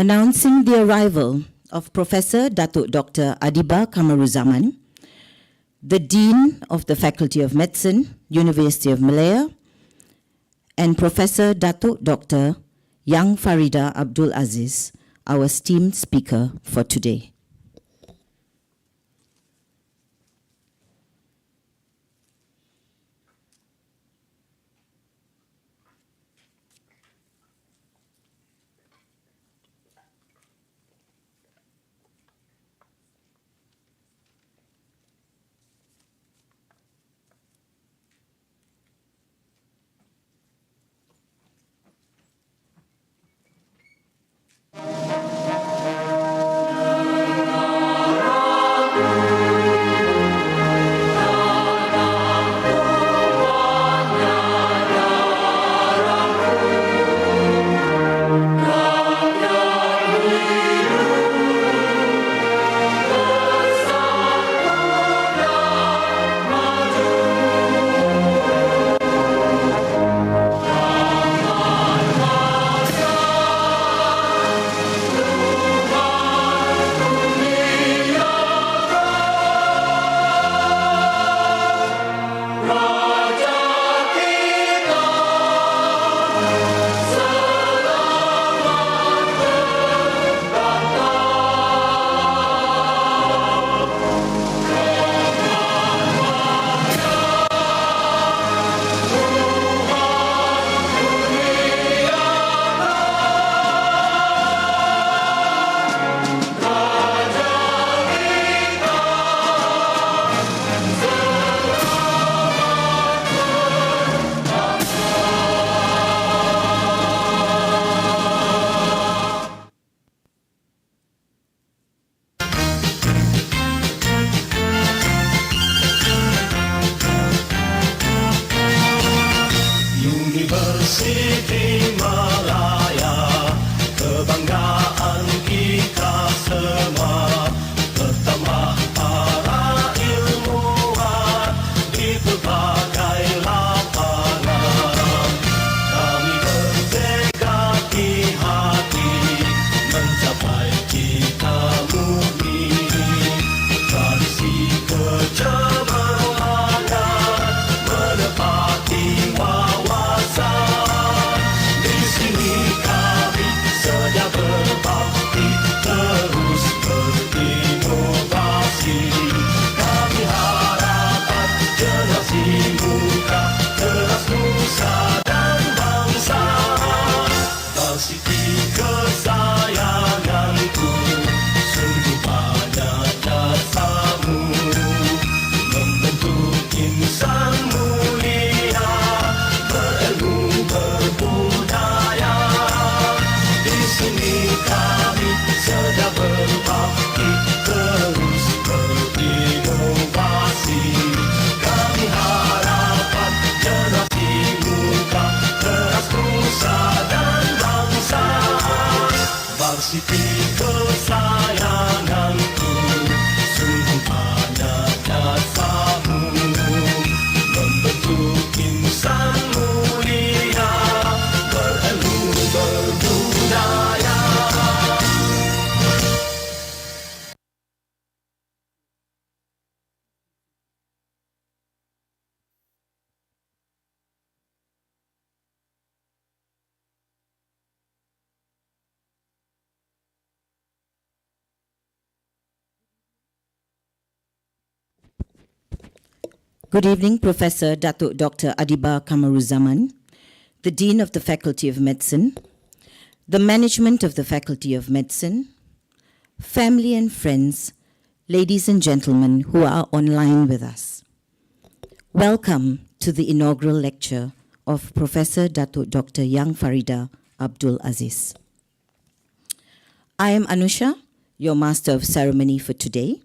Announcing the arrival of Professor Datuk Dr. Adiba Kamaruzaman, the Dean of the Faculty of Medicine, University of Malaya, and Professor Datuk Dr. Yang Faridah Abdul Aziz, our esteemed speaker for today. Good evening, Professor Datuk Dr. Adiba Kamaruzaman, the Dean of the Faculty of Medicine, the management of the Faculty of Medicine, family and friends, ladies and gentlemen who are online with us. Welcome to the inaugural lecture of Professor Datuk Dr. Yang Faridah Abdul Aziz. I am Anusha, your Master of Ceremony for today.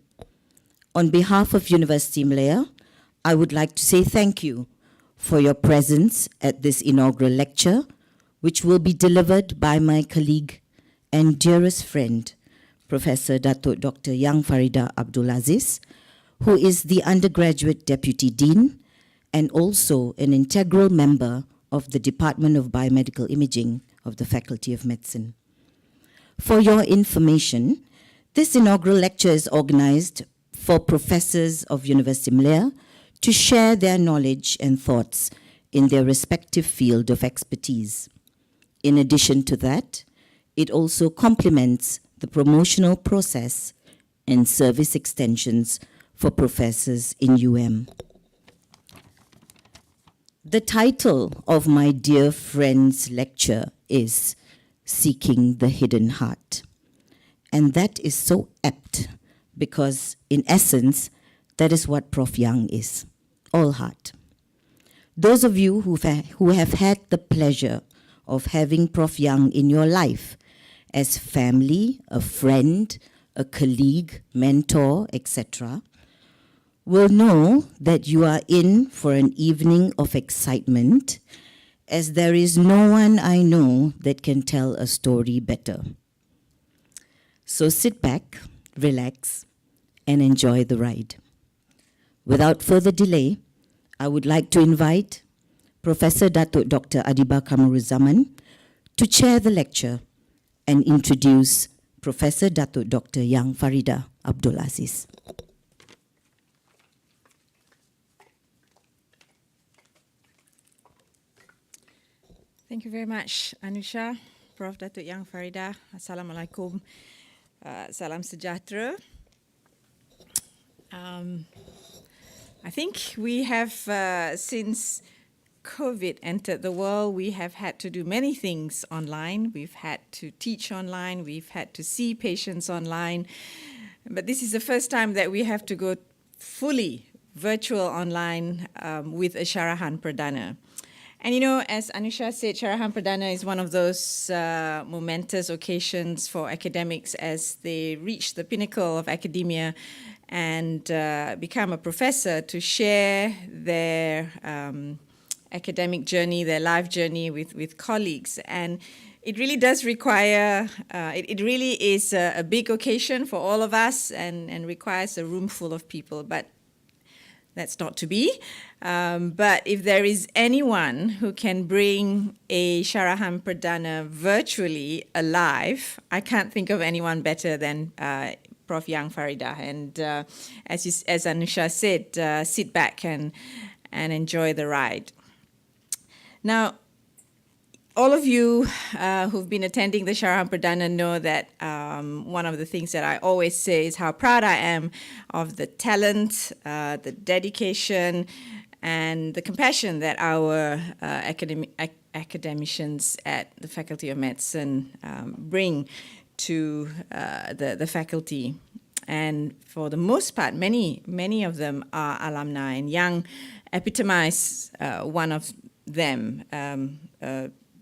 On behalf of University Malaya, I would like to say thank you for your presence at this inaugural lecture, which will be delivered by my colleague and dearest friend, Professor Datuk Dr. Yang Faridah Abdul Aziz, who is the undergraduate deputy dean and also an integral member of the Department of Biomedical Imaging of the Faculty of Medicine. For your information, this inaugural lecture is organized for professors of University Malaya to share their knowledge and thoughts in their respective field of expertise. In addition to that, it also complements the promotional process and service extensions for professors in UM. The title of my dear friend's lecture is Seeking the Hidden Heart. And that is so apt because, in essence, that is what Prof. Young is, all heart. Those of you who have had the pleasure of having Prof. Young in your life as family, a friend, a colleague, mentor, etc., will know that you are in for an evening of excitement, as there is no one I know that can tell a story better. So sit back, relax, and enjoy the ride. Without further delay, I would like to invite Professor Datuk Dr. Adiba Kamaruzaman to chair the lecture and introduce Professor Datuk Dr. Yang Faridah Abdul Aziz. Thank you very much, Anusha, Prof. Datuk Yang Faridah. Assalamualaikum. Salam sejahtera. I think we have, since COVID entered the world, we have had to do many things online. We've had to teach online. We've had to see patients online. But this is the first time that we have to go fully virtual online with a Syarahan Perdana. And you know, as Anusha said, Syarahan Perdana is one of those momentous occasions for academics as they reach the pinnacle of academia and become a professor to share their academic journey, their life journey with colleagues. And it really does require, it really is a big occasion for all of us and requires a room full of people. But that's not to be. But if there is anyone who can bring a Syarahan Perdana virtually alive, I can't think of anyone better than Prof. Yang Faridah. And as Anusha said, sit back and enjoy the ride. Now, all of you who've been attending the Syarahan Perdana know that one of the things that I always say is how proud I am of the talent, the dedication, and the compassion that our academicians at the Faculty of Medicine bring to the faculty. And for the most part, many of them are alumni, and Yang epitomized one of them,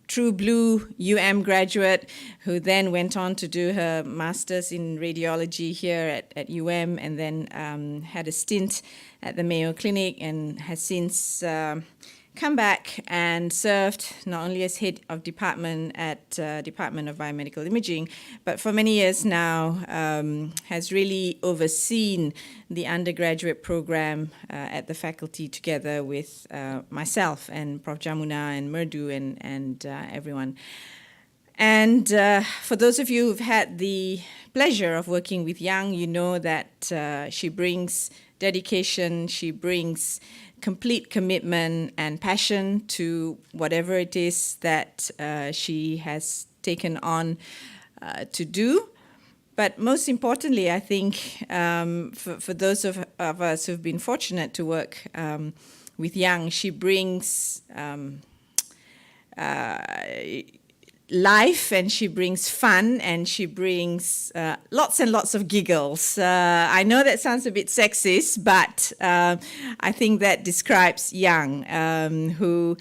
true blue UM graduate who then went on to do her master's in radiology here at UM and then had a stint at the Mayo Clinic and has since come back and served not only as head of department at Department of Biomedical Imaging, but for many years now has really overseen the undergraduate program at the faculty together with myself and Prof. Jamuna and Merdu and everyone. And for those of you who've had the pleasure of working with Yang, you know that she brings dedication, she brings complete commitment and passion to whatever it is that she has taken on to do. But most importantly, I think for those of us who've been fortunate to work with Yang, she brings life, and she brings fun, and she brings lots and lots of giggles. I know that sounds a bit sexist, but I think that describes Yang, who,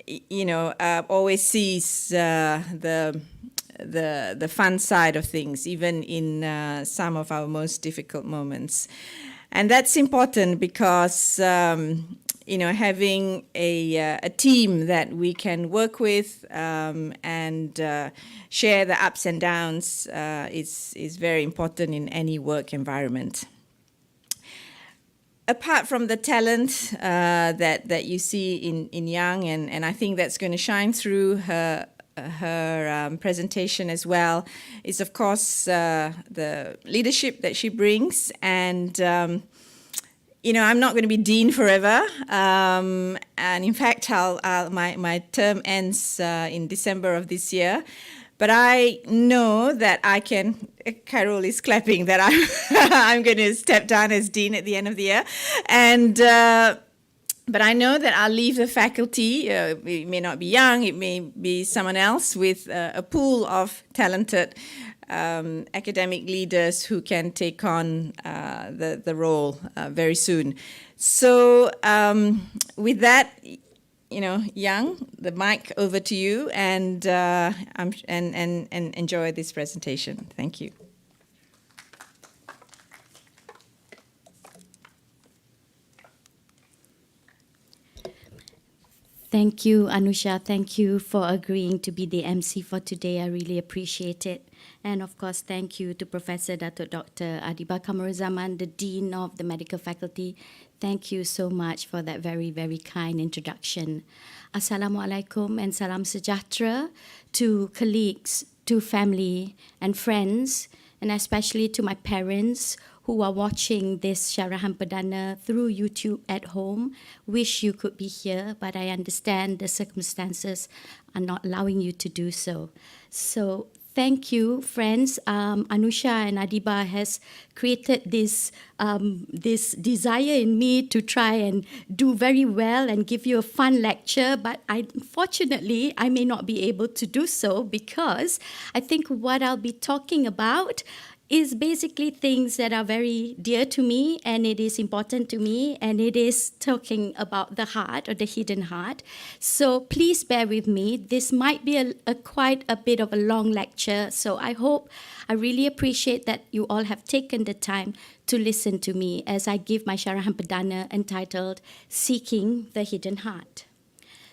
you know, always sees the fun side of things, even in some of our most difficult moments. And that's important because you know, having a team that we can work with and share the ups and downs is very important in any work environment. Apart from the talent that you see in Yang, and I think that's going to shine through her her presentation as well is, of course, the leadership that she brings. And, I'm not going to be dean forever. And in fact, my term ends in December of this year. But I know that I can, Carol is clapping, that I'm going to step down as dean at the end of the year. And but I know that I'll leave the faculty. It may not be young, it may be someone else with a pool of talented academic leaders who can take on the role very soon. So with that, Young, the mic over to you, and enjoy this presentation. Thank you. Thank you, Anusha. Thank you for agreeing to be the MC for today. I really appreciate it. And of course, thank you to Professor Dr. Adiba Kamaruzaman, the Dean of the Medical Faculty. Thank you so much for that very, very kind introduction. Assalamualaikum and salam sejahtera to colleagues, to family and friends, and especially to my parents who are watching this Syarahan Perdana through YouTube at home. Wish you could be here, but I understand the circumstances are not allowing you to do so. So thank you, friends. Anusha and Adiba has created this desire in me to try and do very well and give you a fun lecture, but unfortunately, I may not be able to do so because I think what I'll be talking about is basically things that are very dear to me, and it is important to me, and it is talking about the heart or the hidden heart. So please bear with me. This might be quite a bit of a long lecture, so I really appreciate that you all have taken the time to listen to me as I give my Syarahan Perdana entitled Seeking the Hidden Heart.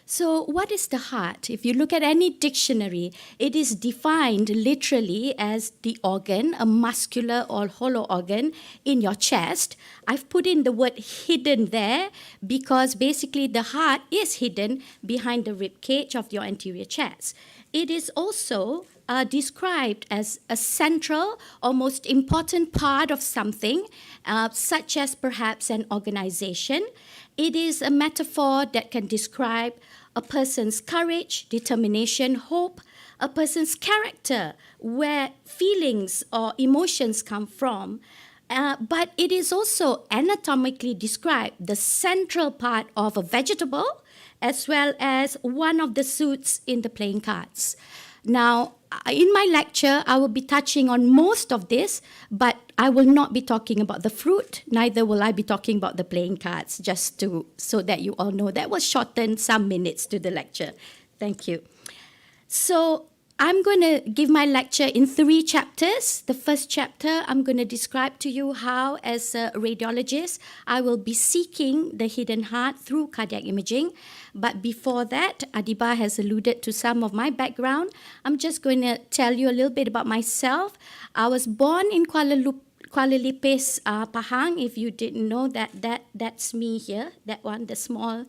So what is the heart? If you look at any dictionary, it is defined literally as the organ, a muscular or hollow organ in your chest. I've put in the word hidden there because basically the heart is hidden behind the rib cage of your anterior chest. It is also described as a central or most important part of something, such as perhaps an organization. It is a metaphor that can describe a person's courage, determination, hope, a person's character, where feelings or emotions come from. But it is also anatomically described the central part of a vegetable as well as one of the suits in the playing cards. Now, in my lecture, I will be touching on most of this, but I will not be talking about the fruit, neither will I be talking about the playing cards, so that you all know. That will shorten some minutes to the lecture. Thank you. So I'm going to give my lecture in 3 chapters. The first chapter, I'm going to describe to you how, as a radiologist, I will be seeking the hidden heart through cardiac imaging. But before that, Adiba has alluded to some of my background. I'm just going to tell you a little bit about myself. I was born in Kuala Lumpur, Pahang. If you didn't know that's me here, that one, the small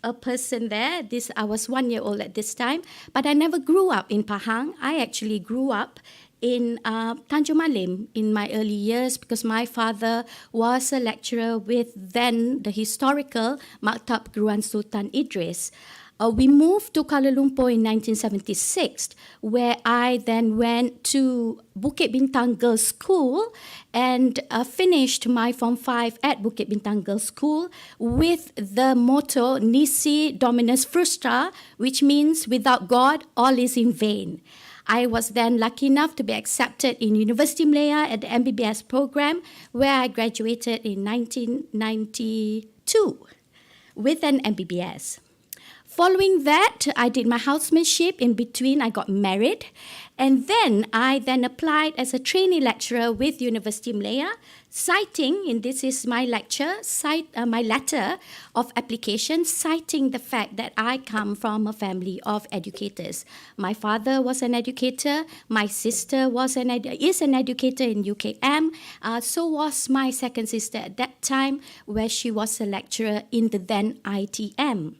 a person there. I was 1 year old at this time, but I never grew up in Pahang. I actually grew up in Tanjung Malim in my early years because my father was a lecturer with then the historical Maktab Keruan Sultan Idris. We moved to Kuala Lumpur in 1976, where I then went to Bukit Bintang Girls' School and finished my Form 5 at Bukit Bintang Girls' School with the motto Nisi Dominus Frustra, which means without God, all is in vain. I was then lucky enough to be accepted in University Malaya at the MBBS program, where I graduated in 1992 with an MBBS. Following that, I did my housemanship. In between, I got married. And then I applied as a trainee lecturer with University Malaya, citing, and this is my lecture, my letter of application, citing the fact that I come from a family of educators. My father was an educator. My sister is an educator in UKM. So was my second sister at that time, where she was a lecturer in the then ITM.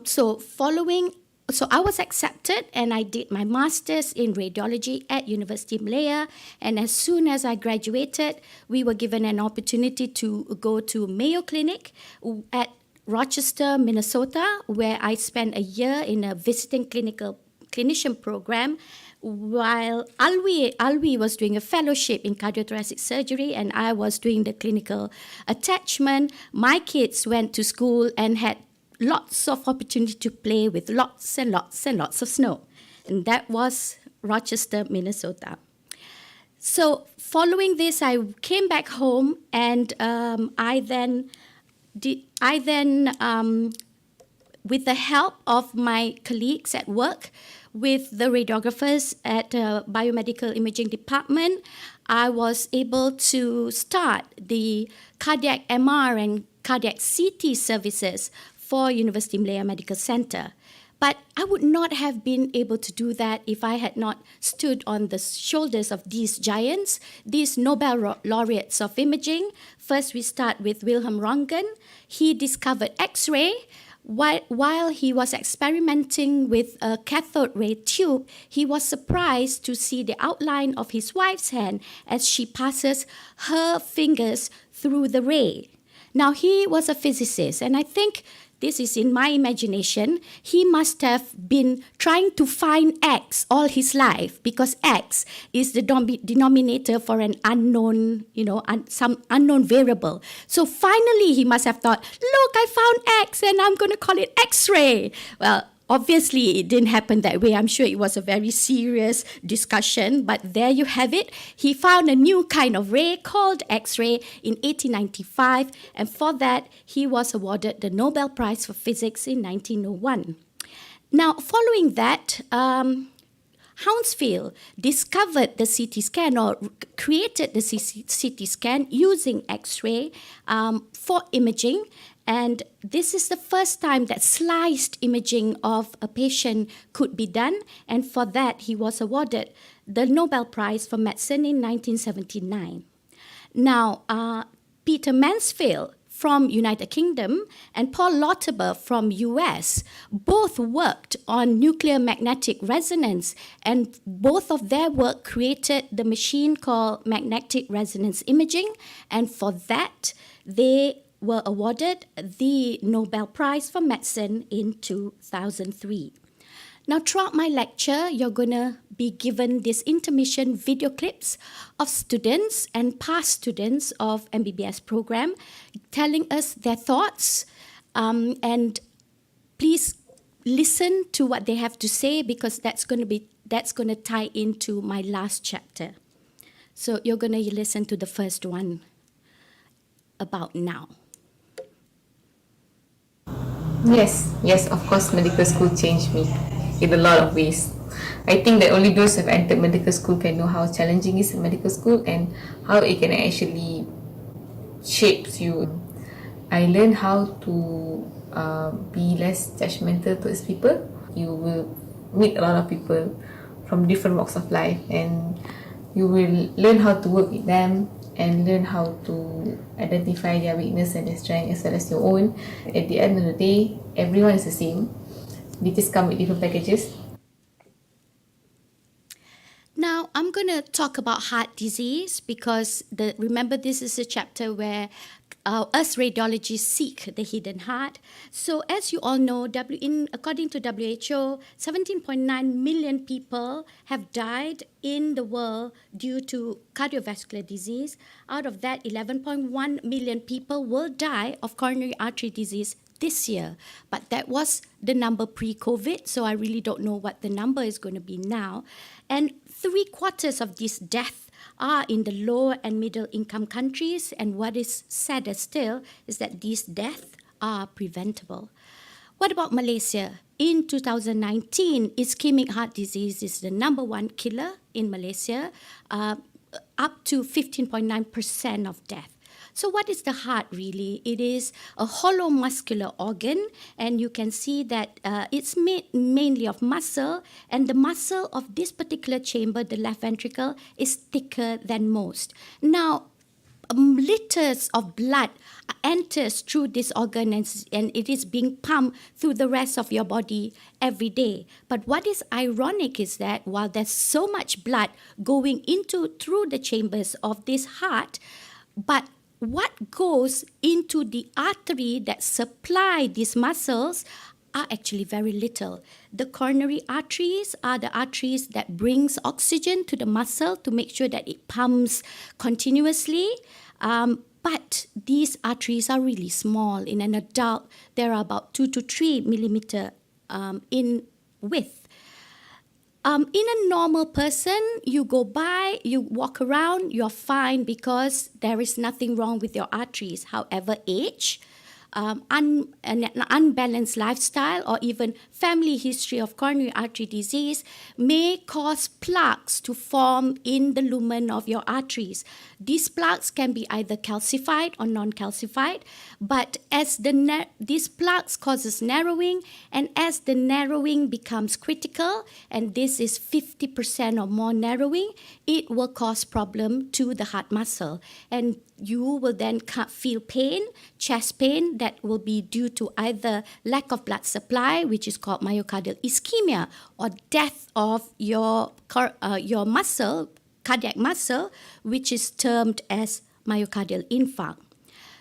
So following so I was accepted and I did my master's in radiology at University of Malaya. And as soon as I graduated, we were given an opportunity to go to Mayo Clinic at Rochester, Minnesota, where I spent a year in a visiting clinician program, while Alwi was doing a fellowship in cardiothoracic surgery and I was doing the clinical attachment. My kids went to school and had lots of opportunity to play with lots and lots and lots of snow. And that was Rochester, Minnesota. So following this, I came back home and I then, with the help of my colleagues at work, with the radiographers at biomedical imaging department, I was able to start the cardiac MR and cardiac CT services for University Malaya Medical Center. But I would not have been able to do that if I had not stood on the shoulders of these giants, these Nobel laureates of imaging. First, we start with Wilhelm Röntgen. He discovered X-ray. While he was experimenting with a cathode ray tube, he was surprised to see the outline of his wife's hand as she passes her fingers through the ray. Now, he was a physicist, and I think this is in my imagination, he must have been trying to find X all his life because X is the denominator for an unknown, some unknown variable. So finally, he must have thought, look, I found X and I'm going to call it X-ray. Well, obviously, it didn't happen that way. I'm sure it was a very serious discussion, but there you have it. He found a new kind of ray called X-ray in 1895, and for that, he was awarded the Nobel Prize for Physics in 1901. Now, following that, Hounsfield discovered the CT scan or created the CT scan using X-ray for imaging. And this is the first time that sliced imaging of a patient could be done. And for that, he was awarded the Nobel Prize for Medicine in 1979. Now, Peter Mansfield from United Kingdom and Paul Lauterbur from US both worked on nuclear magnetic resonance, and both of their work created the machine called magnetic resonance imaging, and for that they were awarded the Nobel Prize for Medicine in 2003. Now, throughout my lecture, you're going to be given these intermission video clips of students and past students of MBBS program telling us their thoughts. And please listen to what they have to say because that's going to tie into my last chapter. So you're going to listen to the first one about now. Yes, of course, medical school changed me in a lot of ways. I think that only those who have entered medical school can know how challenging is medical school and how it can actually shape you. I learned how to be less judgmental towards people. You will meet a lot of people from different walks of life and you will learn how to work with them and learn how to identify their weakness and their strength as well as your own. At the end of the day, everyone is the same. They just come with different packages. Now, I'm going to talk about heart disease because remember this is a chapter where us radiologists seek the hidden heart. So as you all know, according to WHO, 17.9 million people have died in the world due to cardiovascular disease. Out of that, 11.1 million people will die of coronary artery disease this year. But that was the number pre-COVID, so I really don't know what the number is going to be now. And 3/4 of these deaths are in the lower and middle income countries, and what is sadder still is that these deaths are preventable. What about Malaysia? In 2019, ischemic heart disease is the number one killer in Malaysia, up to 15.9% of death. So what is the heart really? It is a hollow muscular organ, and you can see that it's made mainly of muscle, and the muscle of this particular chamber, the left ventricle, is thicker than most. Now, liters of blood enters through this organ, and it is being pumped through the rest of your body every day. But what is ironic is that while there's so much blood going through the chambers of this heart, but what goes into the artery that supply these muscles are actually very little. The coronary arteries are the arteries that brings oxygen to the muscle to make sure that it pumps continuously. But these arteries are really small. In an adult, there are about 2 to 3 millimeter in width. In a normal person, you go by, you walk around, you're fine because there is nothing wrong with your arteries. However, age, an unbalanced lifestyle, or even family history of coronary artery disease may cause plaques to form in the lumen of your arteries. These plaques can be either calcified or non-calcified, but as these plaques causes narrowing, and as the narrowing becomes critical, and this is 50% or more narrowing, it will cause problem to the heart muscle, and you will then feel pain, chest pain, that will be due to either lack of blood supply, which is called myocardial ischemia, or death of your muscle, cardiac muscle, which is termed as myocardial infarct.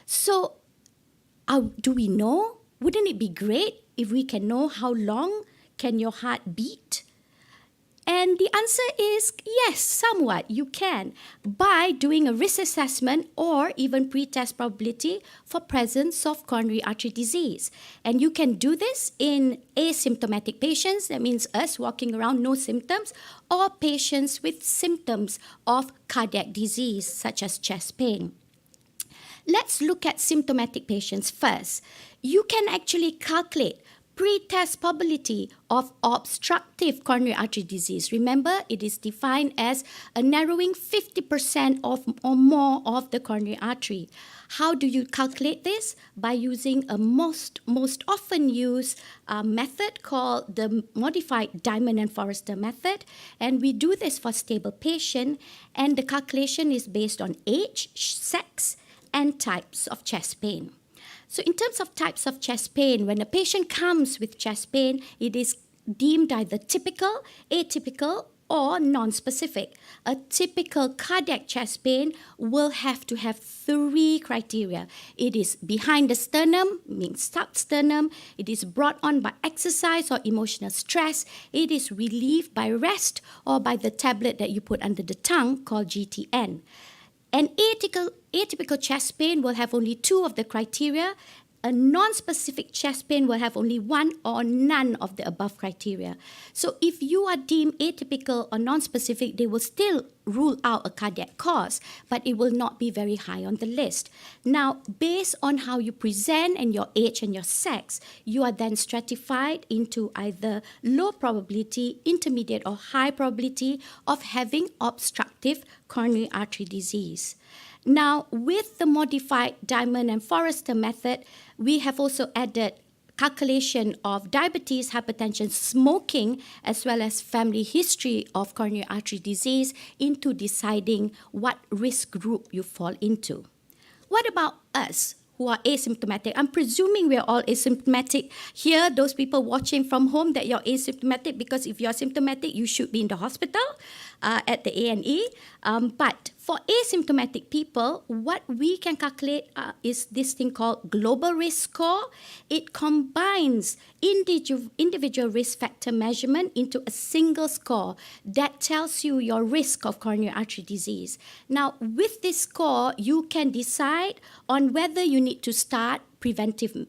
So, do we know? Wouldn't it be great if we can know how long can your heart beat? And the answer is yes, somewhat you can, by doing a risk assessment or even pre-test probability for presence of coronary artery disease. And you can do this in asymptomatic patients, that means us walking around no symptoms, or patients with symptoms of cardiac disease such as chest pain. Let's look at symptomatic patients first. You can actually calculate pre-test probability of obstructive coronary artery disease. Remember, it is defined as a narrowing 50% or more of the coronary artery. How do you calculate this? By using a most often used method called the modified Diamond and Forrester method. And we do this for stable patient, and the calculation is based on age, sex, and types of chest pain. So in terms of types of chest pain, when a patient comes with chest pain, it is deemed either typical, atypical, or non-specific. A typical cardiac chest pain will have to have 3 criteria. It is behind the sternum, means stuck sternum. It is brought on by exercise or emotional stress. It is relieved by rest or by the tablet that you put under the tongue called GTN. An atypical chest pain will have only 2 of the criteria. A non-specific chest pain will have only 1 or none of the above criteria. So if you are deemed atypical or non-specific, they will still rule out a cardiac cause, but it will not be very high on the list. Now, based on how you present and your age and your sex, you are then stratified into either low probability, intermediate, or high probability of having obstructive coronary artery disease. Now, with the modified Diamond and Forrester method, we have also added calculation of diabetes, hypertension, smoking, as well as family history of coronary artery disease into deciding what risk group you fall into. What about us who are asymptomatic? I'm presuming we're all asymptomatic here, those people watching from home, that you're asymptomatic, because if you're symptomatic, you should be in the hospital at the A&E. But for asymptomatic people, what we can calculate is this thing called global risk score. It combines individual risk factor measurement into a single score that tells you your risk of coronary artery disease. Now, with this score, you can decide on whether you need to start preventive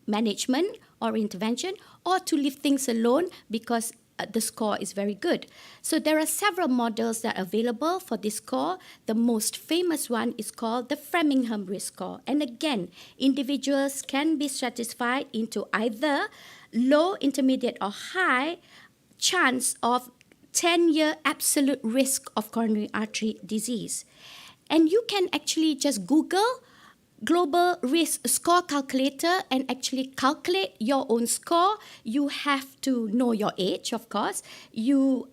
management or intervention, or to leave things alone because the score is very good. So there are several models that are available for this score. The most famous one is called the Framingham risk score. And again, individuals can be stratified into either low, intermediate, or high chance of 10-year absolute risk of coronary artery disease. And you can actually just Google Global Risk Score Calculator and actually calculate your own score. You have to know your age, of course, your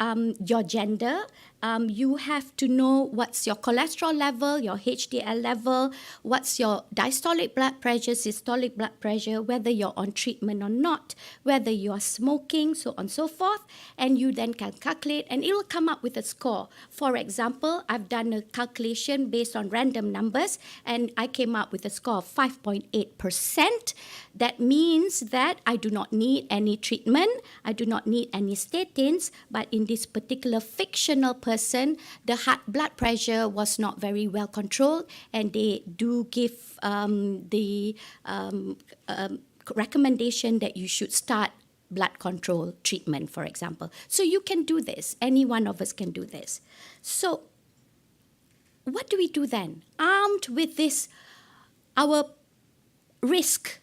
gender, You have to know what's your cholesterol level, your HDL level, what's your diastolic blood pressure, systolic blood pressure, whether you're on treatment or not, whether you are smoking, so on and so forth. And you then can calculate and it will come up with a score. For example, I've done a calculation based on random numbers and I came up with a score of 5.8%. That means that I do not need any treatment, I do not need any statins, but in this particular fictional person, the heart blood pressure was not very well controlled, and they do give the recommendation that you should start blood control treatment, for example. So you can do this. Any one of us can do this. So what do we do then? Armed with this, our risk,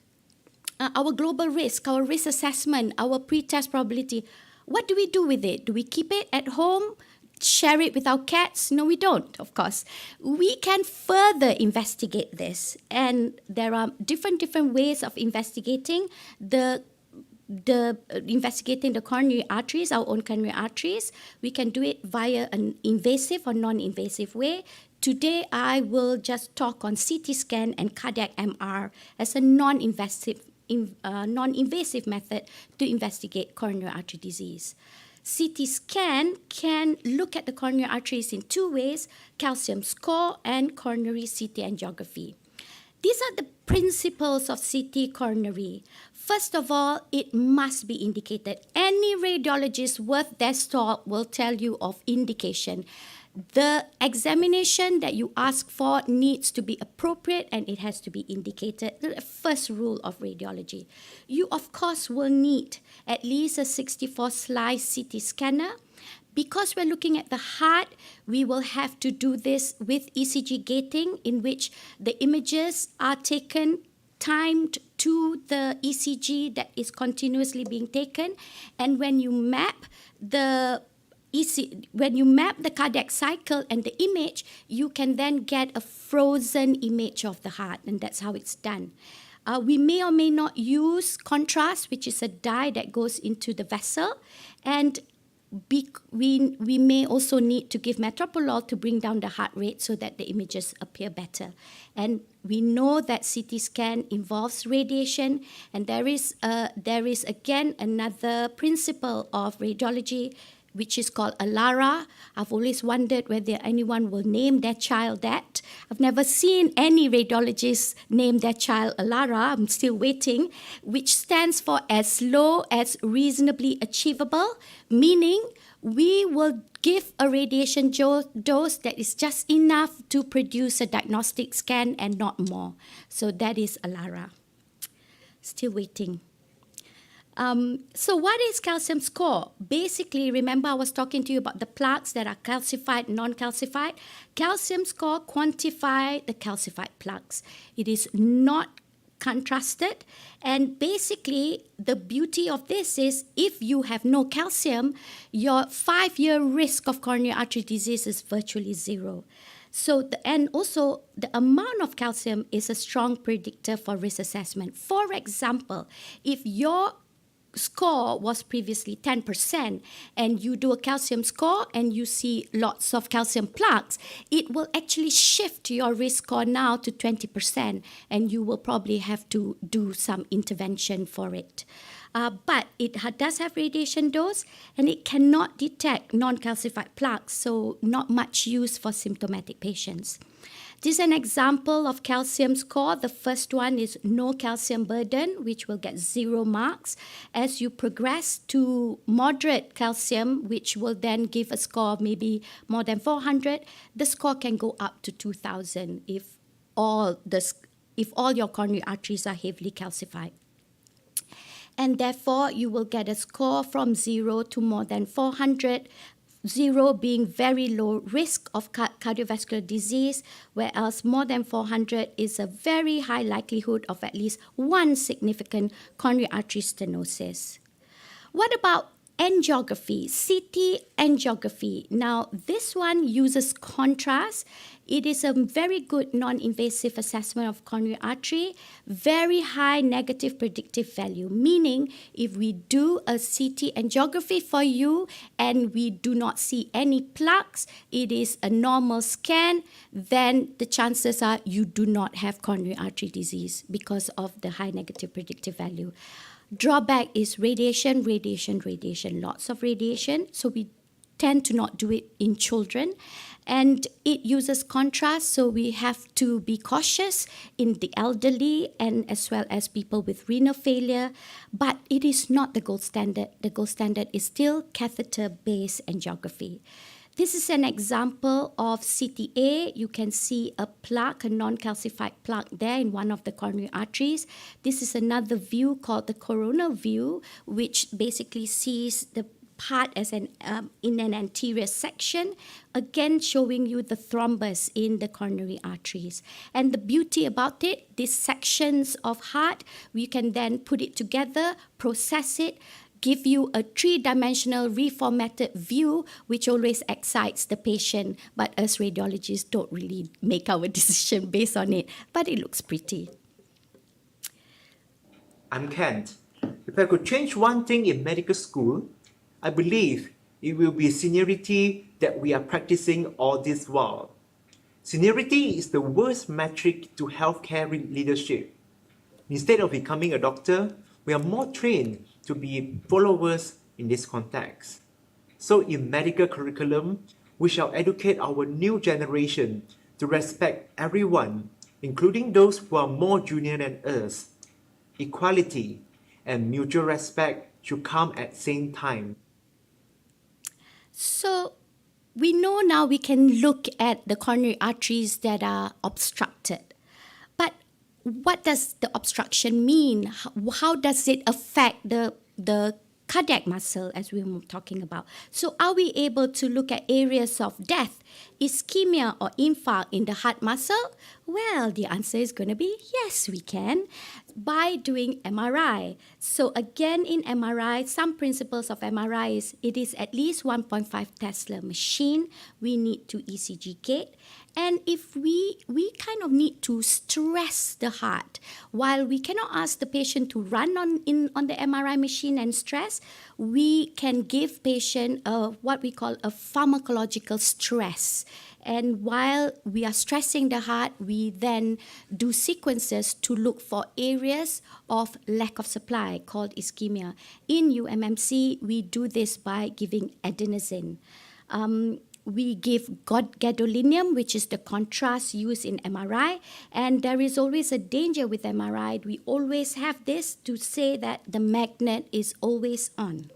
our global risk, our risk assessment, our pre-test probability, what do we do with it? Do we keep it at home? Share it with our cats? No, we don't, of course. We can further investigate this, and there are different ways of investigating investigating the coronary arteries, our own coronary arteries. We can do it via an invasive or non-invasive way. Today, I will just talk on CT scan and cardiac MR as a non-invasive method to investigate coronary artery disease. CT scan can look at the coronary arteries in two ways: calcium score and coronary CT angiography. These are the principles of CT coronary. First of all, it must be indicated. Any radiologist worth their salt will tell you of indication. The examination that you ask for needs to be appropriate and it has to be indicated. The first rule of radiology. You, of course, will need at least a 64-slice CT scanner. Because we're looking at the heart, we will have to do this with ECG gating, in which the images are taken timed to the ECG that is continuously being taken. And when you map the cardiac cycle and the image, you can then get a frozen image of the heart, and that's how it's done. We may or may not use contrast, which is a dye that goes into the vessel, and we may also need to give metoprolol to bring down the heart rate so that the images appear better. And we know that CT scan involves radiation, and there is again another principle of radiology, which is called ALARA. I've always wondered whether anyone will name their child that. I've never seen any radiologist name their child ALARA. I'm still waiting, which stands for as low as reasonably achievable, meaning we will give a radiation dose that is just enough to produce a diagnostic scan and not more. So that is ALARA. Still waiting. So what is calcium score? Basically, remember I was talking to you about the plaques that are calcified, non-calcified. Calcium score quantify the calcified plaques. It is not contrasted. And basically, the beauty of this is if you have no calcium, your 5-year risk of coronary artery disease is virtually zero. So, and also the amount of calcium is a strong predictor for risk assessment. For example, if your score was previously 10% and you do a calcium score and you see lots of calcium plaques, it will actually shift your risk score now to 20%, and you will probably have to do some intervention for it. But it does have radiation dose, and it cannot detect non-calcified plaques, so not much use for symptomatic patients. This is an example of calcium score. The first one is no calcium burden, which will get 0 marks. As you progress to moderate calcium, which will then give a score of maybe more than 400, the score can go up to 2,000 if all your coronary arteries are heavily calcified. And therefore, you will get a score from 0 to more than 400, 0 being very low risk of cardiovascular disease, whereas more than 400 is a very high likelihood of at least one significant coronary artery stenosis. What about Angiography, CT angiography. Now, this one uses contrast. It is a very good non-invasive assessment of coronary artery, very high negative predictive value, meaning if we do a CT angiography for you and we do not see any plaques, it is a normal scan, then the chances are you do not have coronary artery disease because of the high negative predictive value. Drawback is radiation, lots of radiation. So we tend to not do it in children. And it uses contrast, so we have to be cautious in the elderly and as well as people with renal failure. But it is not the gold standard. The gold standard is still catheter-based angiography. This is an example of CTA. You can see a plaque, a non-calcified plaque there in one of the coronary arteries. This is another view called the Coronal View, which basically sees the part as in an anterior section, again showing you the thrombus in the coronary arteries. And the beauty about it, these sections of heart, we can then put it together, process it, give you a three-dimensional reformatted view, which always excites the patient. But us radiologists don't really make our decision based on it, but it looks pretty. I'm Kent. If I could change one thing in medical school, I believe it will be seniority that we are practicing all this while. Seniority is the worst metric to healthcare leadership. Instead of becoming a doctor, we are more trained to be followers in this context. So in medical curriculum, we shall educate our new generation to respect everyone, including those who are more junior than us. Equality and mutual respect should come at the same time. So we know now we can look at the coronary arteries that are obstructed. But what does the obstruction mean? How does it affect the cardiac muscle, as we were talking about? So are we able to look at areas of death, ischemia or infarct in the heart muscle? Well, the answer is going to be yes, we can, by doing MRI. So again, in MRI, some principles of MRI is it is at least 1.5 Tesla machine. We need to ECG gate. And if we kind of need to stress the heart, while we cannot ask the patient to run on the MRI machine and stress, we can give patient what we call a pharmacological stress. And while we are stressing the heart, we then do sequences to look for areas of lack of supply called ischemia. In UMMC, we do this by giving adenosine. We give gadolinium, which is the contrast used in MRI. And there is always a danger with MRI. We always have this to say that the magnet is always on.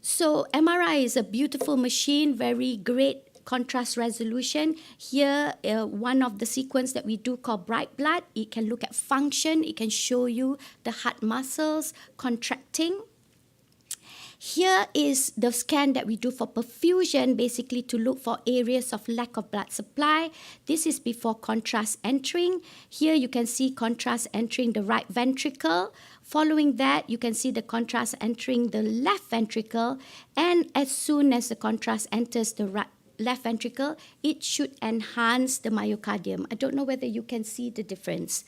So MRI is a beautiful machine, very great contrast resolution. Here, one of the sequence that we do called bright blood, it can look at function. It can show you the heart muscles contracting. Here is the scan that we do for perfusion, basically to look for areas of lack of blood supply. This is before contrast entering. Here you can see contrast entering the right ventricle. Following that, you can see the contrast entering the left ventricle. And as soon as the contrast enters the left ventricle, it should enhance the myocardium. I don't know whether you can see the difference.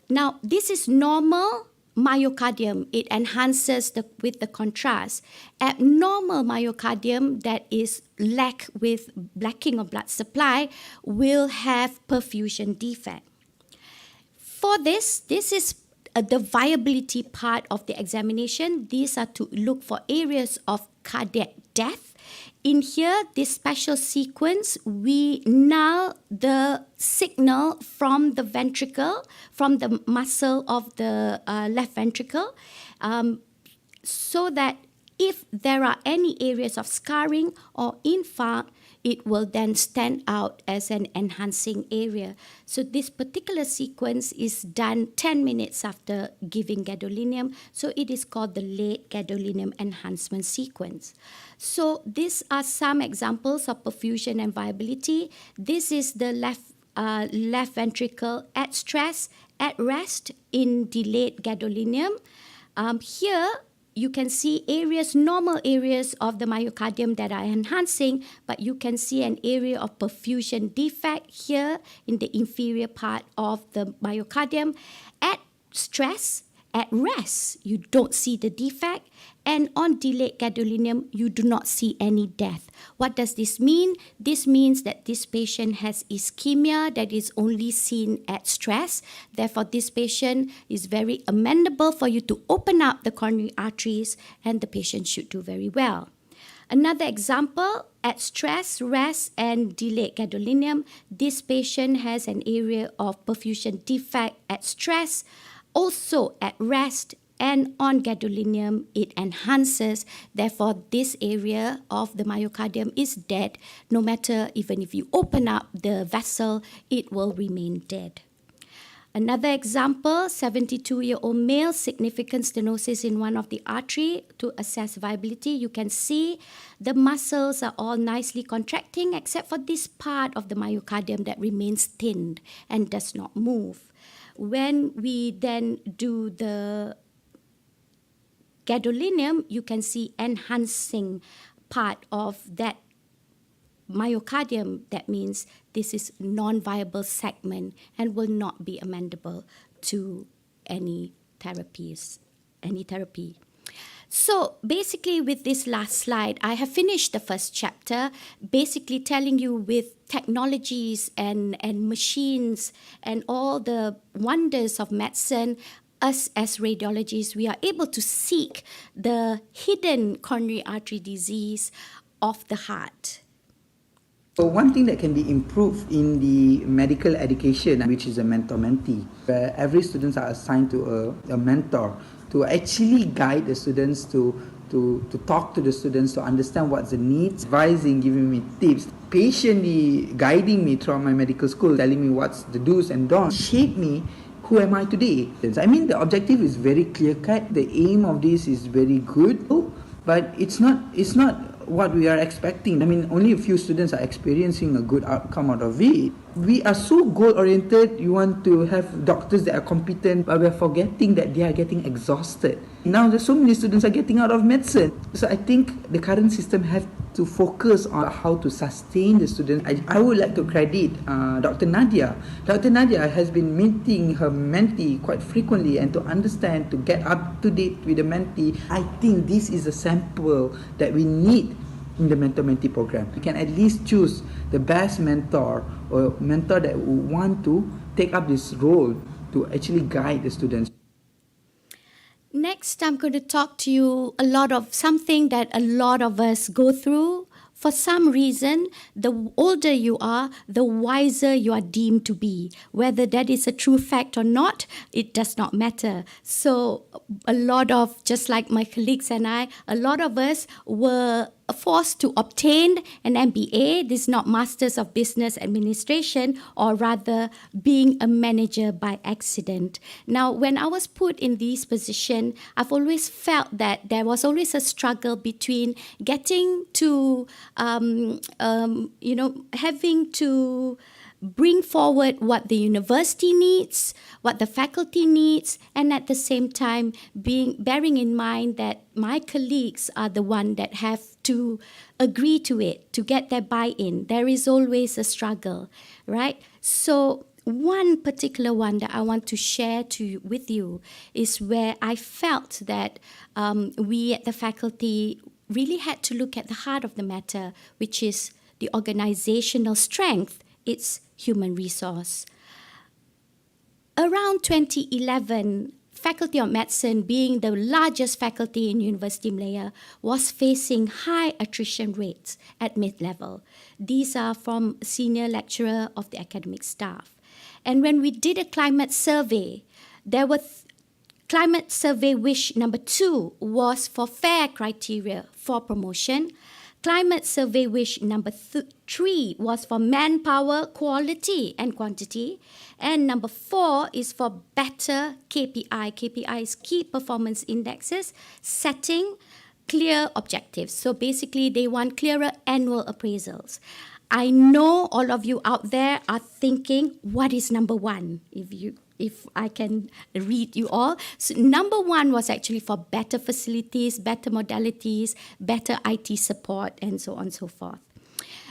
Now, this is normal myocardium. It enhances with the contrast. Abnormal myocardium that is lack with lacking of blood supply will have perfusion defect. For this is the viability part of the examination. These are to look for areas of cardiac death. In here, this special sequence, we null the signal from the ventricle, from the muscle of the left ventricle, so that if there are any areas of scarring or infarct, it will then stand out as an enhancing area. So this particular sequence is done 10 minutes after giving gadolinium. So it is called the late gadolinium enhancement sequence. So these are some examples of perfusion and viability. This is the left ventricle at stress, at rest in delayed gadolinium. Here, you can see areas, normal areas of the myocardium that are enhancing, but you can see an area of perfusion defect here in the inferior part of the myocardium. At stress, at rest, you don't see the defect, and on delayed gadolinium, you do not see any death. What does this mean? This means that this patient has ischemia that is only seen at stress. Therefore, this patient is very amenable for you to open up the coronary arteries, and the patient should do very well. Another example, at stress, rest, and delayed gadolinium, this patient has an area of perfusion defect at stress. Also at rest and on gadolinium, it enhances. Therefore, this area of the myocardium is dead. No matter, even if you open up the vessel, it will remain dead. Another example, 72-year-old male, significant stenosis in one of the artery. To assess viability, you can see the muscles are all nicely contracting except for this part of the myocardium that remains thinned and does not move. When we then do the gadolinium, you can see enhancing part of that myocardium. That means this is non-viable segment and will not be amendable to any therapy. So basically with this last slide, I have finished the first chapter, basically telling you with technologies and machines and all the wonders of medicine, us as radiologists, we are able to seek the hidden coronary artery disease of the heart. So one thing that can be improved in the medical education, which is a mentor-mentee, where every students are assigned to a mentor to actually guide the students to talk to the students, to understand what's the needs, advising, giving me tips, patiently guiding me throughout my medical school, telling me what's the do's and don'ts, shape me. Who am I today? I mean, the objective is very clear-cut. The aim of this is very good, but it's not what we are expecting. I mean, only a few students are experiencing a good outcome out of it. We are so goal-oriented. You want to have doctors that are competent, but we're forgetting that they are getting exhausted. Now, there's so many students are getting out of medicine. So I think the current system have to focus on how to sustain the students. I would like to credit Dr. Nadia. Dr. Nadia has been meeting her mentee quite frequently, and to understand, to get up to date with the mentee. I think this is a sample that we need in the mentor-mentee program. We can at least choose the best mentor or mentor that would want to take up this role to actually guide the students. Next, I'm going to talk to you a lot of something that a lot of us go through. For some reason, the older you are, the wiser you are deemed to be. Whether that is a true fact or not, it does not matter. So a lot of, just like my colleagues and I, a lot of us were forced to obtain an MBA. This is not Masters of Business Administration, or rather being a manager by accident. Now, when I was put in this position, I've always felt that there was always a struggle between getting to, having to bring forward what the university needs, what the faculty needs, and at the same time bearing in mind that my colleagues are the one that have to agree to it, to get their buy-in. There is always a struggle, right? So one particular one that I want to share with you is where I felt that we at the faculty really had to look at the heart of the matter, which is the organizational strength, its human resource. Around 2011, Faculty of Medicine, being the largest faculty in University Malaya, was facing high attrition rates at mid-level. These are from senior lecturer of the academic staff. And when we did a climate survey, there were climate survey wish number 2 was for fair criteria for promotion. Climate survey wish number 3 was for manpower, quality and quantity. And number 4 is for better KPI. KPI is key performance indexes, setting clear objectives. So basically, they want clearer annual appraisals. I know all of you out there are thinking, what is number one? If I can read you all. So number one was actually for better facilities, better modalities, better IT support, and so on and so forth.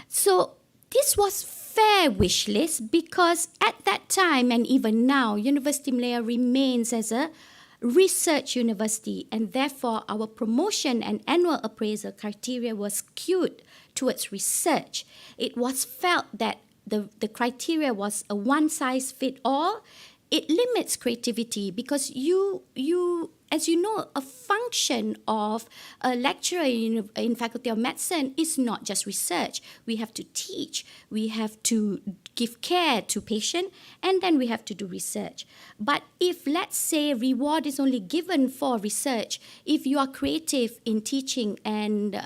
So this was fair wish list because at that time and even now, University Malaya remains as a research university, and therefore our promotion and annual appraisal criteria was skewed towards research. It was felt that the criteria was a one-size-fits-all. It limits creativity because as you know, a function of a lecturer in Faculty of Medicine is not just research. We have to teach, we have to give care to patient, and then we have to do research. But if, let's say, reward is only given for research, if you are creative in teaching and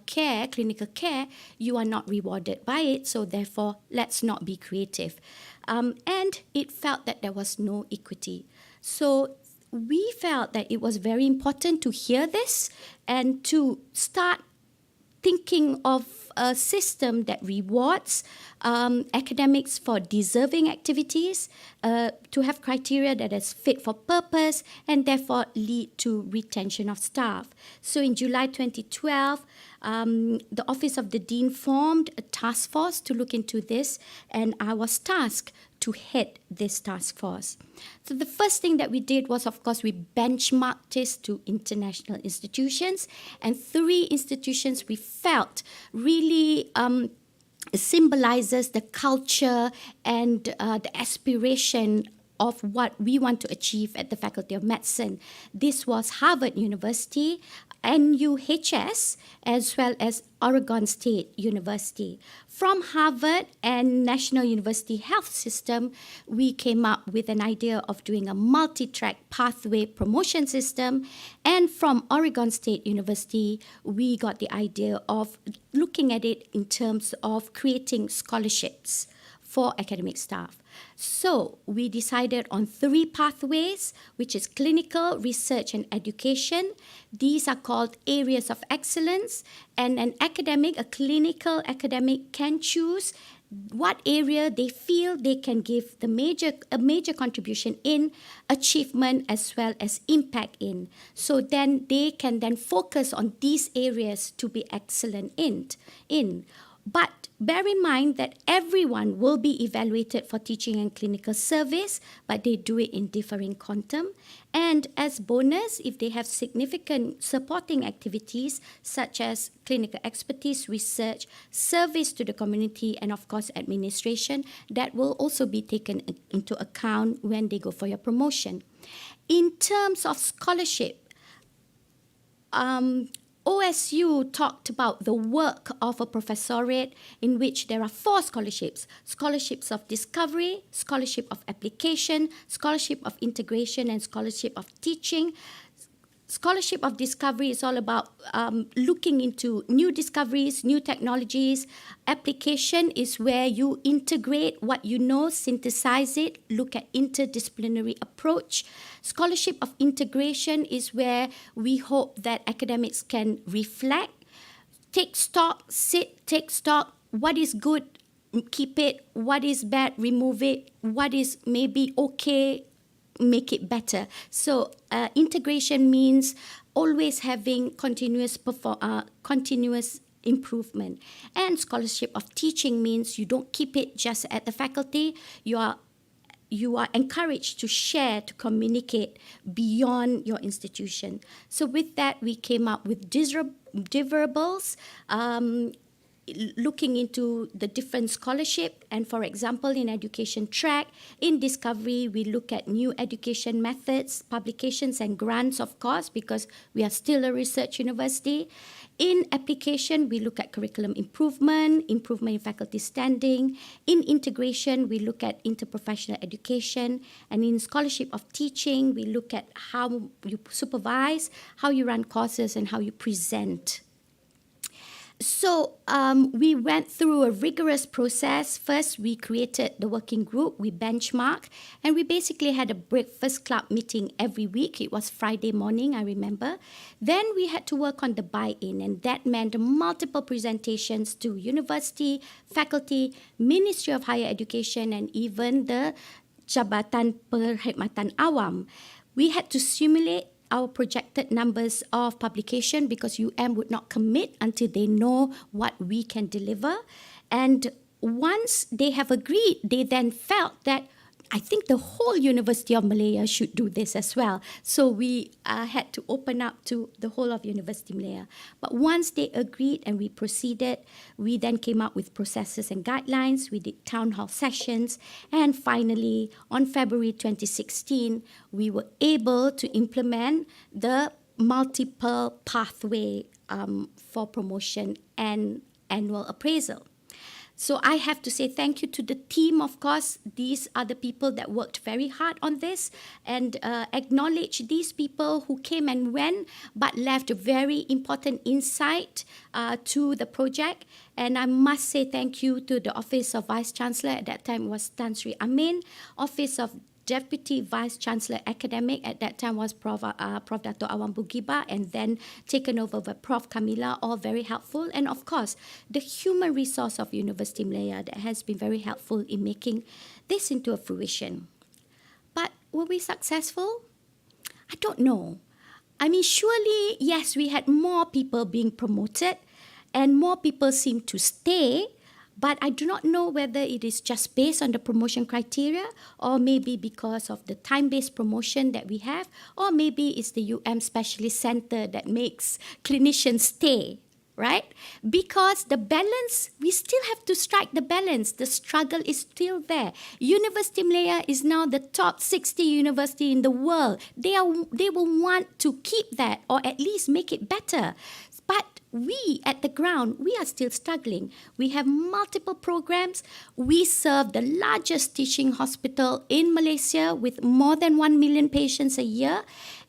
care, clinical care, you are not rewarded by it. So therefore, let's not be creative. And it felt that there was no equity. So we felt that it was very important to hear this and to start thinking of a system that rewards academics for deserving activities, to have criteria that is fit for purpose and therefore lead to retention of staff. So in July 2012, the Office of the Dean formed a task force to look into this, and I was tasked to head this task force. So the first thing that we did was, of course, we benchmarked this to international institutions, and 3 institutions we felt really symbolizes the culture and the aspiration of what we want to achieve at the Faculty of Medicine. This was Harvard University, NUHS, as well as Oregon State University. From Harvard and National University Health System, we came up with an idea of doing a multi-track pathway promotion system. And from Oregon State University, we got the idea of looking at it in terms of creating scholarships for academic staff. So we decided on 3 pathways, which is clinical, research, and education. These are called areas of excellence, and a clinical academic can choose what area they feel they can give a major contribution in achievement as well as impact in. So then they can then focus on these areas to be excellent in. But bear in mind that everyone will be evaluated for teaching and clinical service, but they do it in differing quantum. And as bonus, if they have significant supporting activities such as clinical expertise, research, service to the community, and of course administration, that will also be taken into account when they go for your promotion. In terms of scholarship, OSU talked about the work of a professorate in which there are 4 scholarships: scholarship of discovery, scholarship of application, scholarship of integration, and scholarship of teaching. Scholarship of discovery is all about looking into new discoveries, new technologies. Application is where you integrate what you know, synthesize it, look at interdisciplinary approach. Scholarship of integration is where we hope that academics can reflect, take stock, what is good, keep it, what is bad, remove it, what is maybe okay, make it better. So integration means always having continuous improvement. And scholarship of teaching means you don't keep it just at the faculty. You are encouraged to share, to communicate beyond your institution. So with that, we came up with deliverables, looking into the different scholarship. And for example, in education track, in discovery, we look at new education methods, publications and grants, of course, because we are still a research university. In application, we look at curriculum improvement in faculty standing. In integration, we look at interprofessional education. And in scholarship of teaching, we look at how you supervise, how you run courses, and how you present. So we went through a rigorous process. First, we created the working group, we benchmarked, and we basically had a breakfast club meeting every week. It was Friday morning, I remember. Then we had to work on the buy-in, and that meant multiple presentations to university, faculty, Ministry of Higher Education, and even the Jabatan Perkhidmatan Awam. We had to simulate our projected numbers of publication because UM would not commit until they know what we can deliver. And once they have agreed, they then felt that I think the whole University of Malaya should do this as well. So we had to open up to the whole of University of Malaya. But once they agreed and we proceeded, we then came up with processes and guidelines. We did town hall sessions. And finally, on February 2016, we were able to implement the multiple pathway for promotion and annual appraisal. So I have to say thank you to the team, of course. These are the people that worked very hard on this, and acknowledge these people who came and went but left a very important insight to the project. And I must say thank you to the Office of Vice Chancellor. At that time was Tan Sri Amin, Office of Deputy Vice Chancellor Academic, at that time was Prof. Dato' Awam Bugiba, and then taken over by Prof. Kamila, all very helpful. And of course, the human resource of University Malaya that has been very helpful in making this into a fruition. But were we successful? I don't know. I mean, surely, yes, we had more people being promoted and more people seem to stay. But I do not know whether it is just based on the promotion criteria or maybe because of the time-based promotion that we have, or maybe it's the UM Specialist Center that makes clinicians stay, right? Because the balance, we still have to strike the balance. The struggle is still there. University of Malaya is now the top 60 university in the world. They will want to keep that or at least make it better. But we at the ground, we are still struggling. We have multiple programs. We serve the largest teaching hospital in Malaysia with more than 1 million patients a year.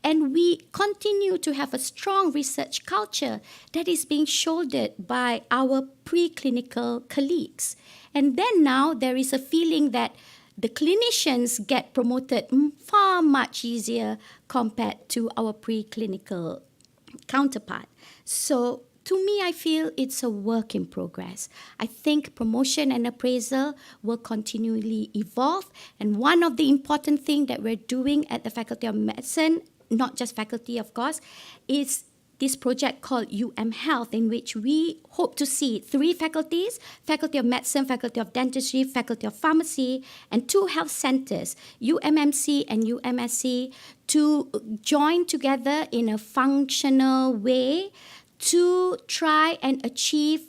And we continue to have a strong research culture that is being shouldered by our preclinical colleagues. And then now there is a feeling that the clinicians get promoted far much easier compared to our preclinical counterpart. So to me, I feel it's a work in progress. I think promotion and appraisal will continually evolve. And one of the important things that we're doing at the Faculty of Medicine, not just faculty, of course, is this project called Health, in which we hope to see 3 faculties, Faculty of Medicine, Faculty of Dentistry, Faculty of Pharmacy, and 2 health centers, UMMC and UMSC, to join together in a functional way to try and achieve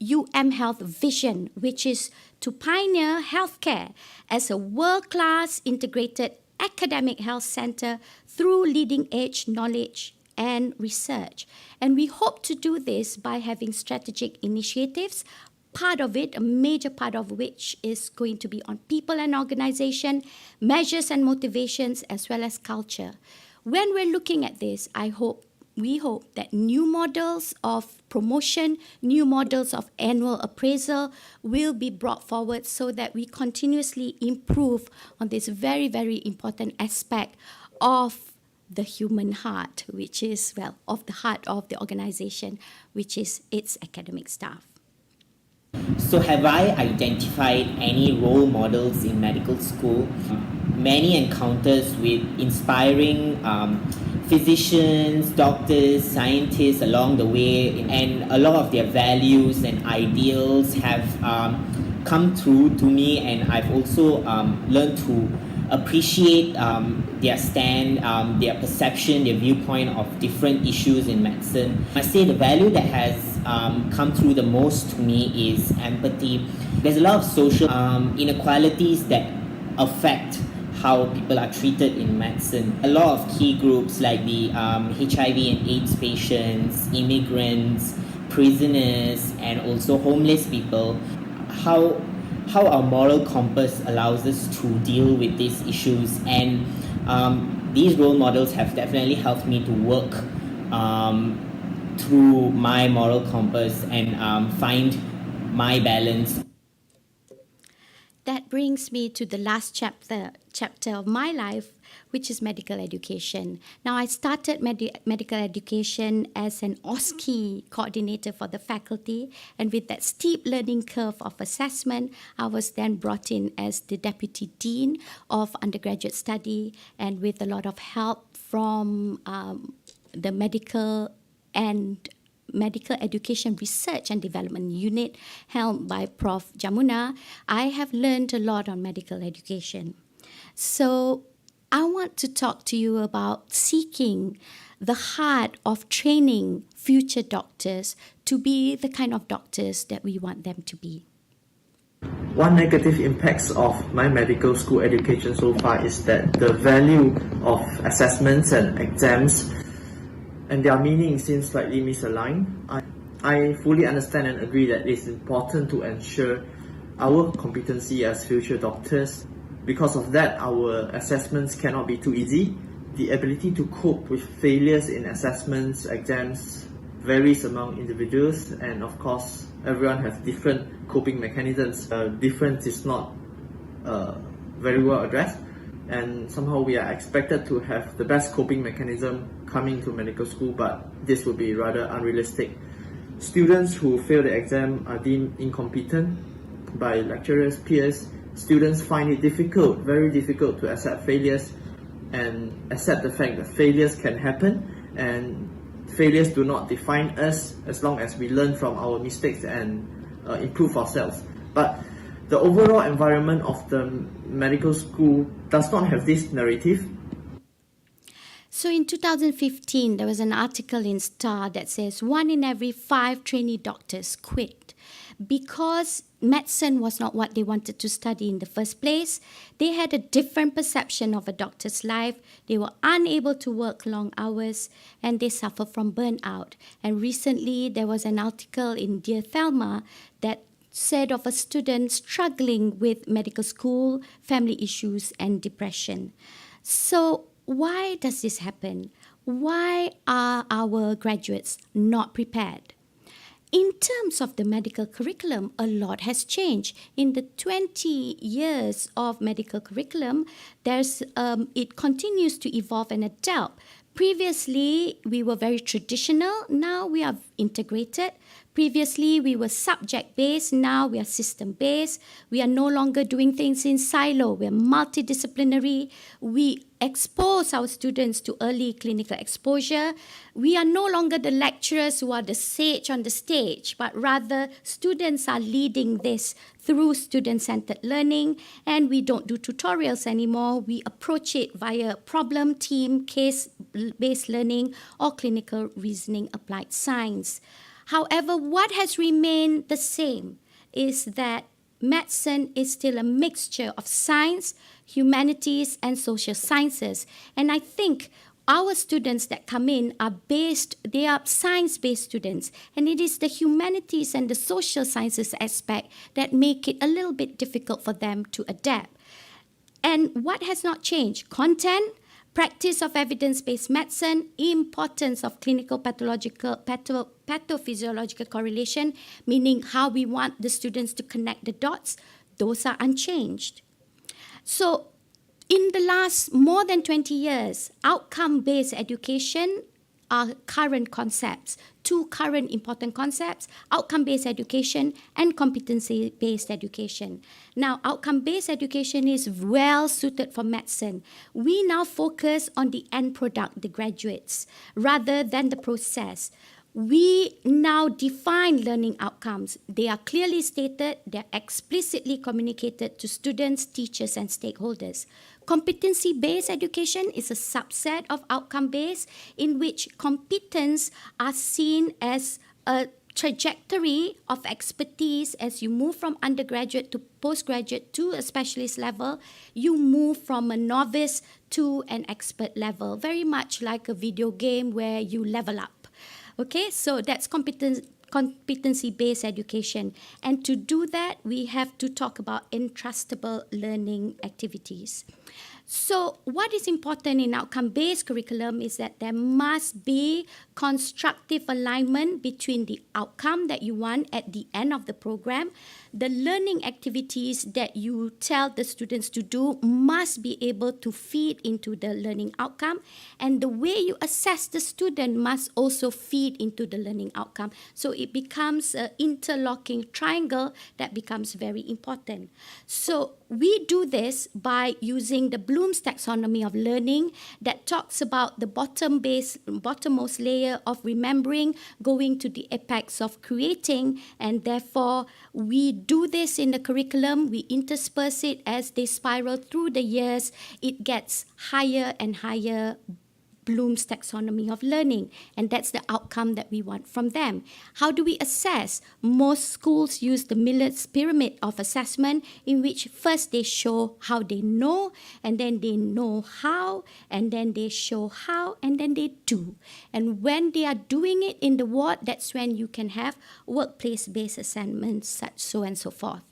Health vision, which is to pioneer healthcare as a world-class integrated academic health center through leading-edge knowledge and research. And we hope to do this by having strategic initiatives, part of it, a major part of which is going to be on people and organization, measures and motivations, as well as culture. When we're looking at this, we hope that new models of promotion, new models of annual appraisal will be brought forward so that we continuously improve on this very, very important aspect of the human heart, which is, well, of the heart of the organization, which is its academic staff. So have I identified any role models in medical school? Many encounters with inspiring physicians, doctors, scientists along the way, and a lot of their values and ideals have come through to me, and I've also learned to appreciate their stand, their perception, their viewpoint of different issues in medicine. I say the value that has come through the most to me is empathy. There's a lot of social inequalities that affect how people are treated in medicine. A lot of key groups like the HIV and AIDS patients, immigrants, prisoners, and also homeless people, how our moral compass allows us to deal with these issues. And these role models have definitely helped me to work through my moral compass and find my balance. That brings me to the last chapter of my life, which is medical education. Now, I started medical education as an OSCE coordinator for the faculty, and with that steep learning curve of assessment, I was then brought in as the Deputy Dean of Undergraduate Study, and with a lot of help from the medical Education Research and Development Unit helmed by Prof. Jamuna, I have learned a lot on medical education. So I want to talk to you about seeking the heart of training future doctors to be the kind of doctors that we want them to be. One negative impacts of my medical school education so far is that the value of assessments and exams and their meaning seems slightly misaligned. I fully understand and agree that it's important to ensure our competency as future doctors. Because of that, our assessments cannot be too easy. The ability to cope with failures in assessments, exams varies among individuals, and of course, everyone has different coping mechanisms. Difference is not very well addressed, and somehow we are expected to have the best coping mechanism coming to medical school, but this would be rather unrealistic. Students who fail the exam are deemed incompetent by lecturers, peers. Students find it difficult, very difficult to accept failures and accept the fact that failures can happen, and failures do not define us as long as we learn from our mistakes and improve ourselves. But the overall environment of the medical school does not have this narrative. So in 2015, there was an article in Star that says 1 in every 5 trainee doctors quit because medicine was not what they wanted to study in the first place. They had a different perception of a doctor's life. They were unable to work long hours, and they suffer from burnout. And recently, there was an article in Dear Thelma that said of a student struggling with medical school, family issues, and depression. So why does this happen? Why are our graduates not prepared? In terms of the medical curriculum, a lot has changed. In the 20 years of medical curriculum, it continues to evolve and adapt. Previously, we were very traditional. Now we are integrated. Previously, we were subject-based. Now we are system-based. We are no longer doing things in silo. We are multidisciplinary. We expose our students to early clinical exposure. We are no longer the lecturers who are the sage on the stage, but rather students are leading this through student-centered learning, and we don't do tutorials anymore. We approach it via problem, team, case-based learning, or clinical reasoning applied science. However, what has remained the same is that medicine is still a mixture of science, humanities, and social sciences. And I think our students that come in they are science-based students. And it is the humanities and the social sciences aspect that make it a little bit difficult for them to adapt. And what has not changed? Content, practice of evidence-based medicine, importance of clinical pathophysiological correlation, meaning how we want the students to connect the dots, those are unchanged. So in the last more than 20 years, outcome-based education are current concepts. 2 current important concepts: outcome-based education and competency-based education. Now, outcome-based education is well suited for medicine. We now focus on the end product, the graduates, rather than the process. We now define learning outcomes. They are clearly stated, they are explicitly communicated to students, teachers, and stakeholders. Competency-based education is a subset of outcome-based, in which competence are seen as a trajectory of expertise. As you move from undergraduate to postgraduate to a specialist level, you move from a novice to an expert level, very much like a video game where you level up. Okay, so that's competency-based education. And to do that, we have to talk about entrustable learning activities. So what is important in outcome-based curriculum is that there must be constructive alignment between the outcome that you want at the end of the program. The learning activities that you tell the students to do must be able to feed into the learning outcome, and the way you assess the student must also feed into the learning outcome. So it becomes an interlocking triangle that becomes very important. So we do this by using the Bloom's taxonomy of learning that talks about the bottommost layer of remembering, going to the apex of creating, and therefore we do this in the curriculum. We intersperse it as they spiral through the years. It gets higher and higher Bloom's taxonomy of learning, and that's the outcome that we want from them. How do we assess? Most schools use the Miller's pyramid of assessment, in which first they show how they know, and then they know how, and then they show how, and then they do. And when they are doing it in the ward, that's when you can have workplace-based assessments, such so and so forth.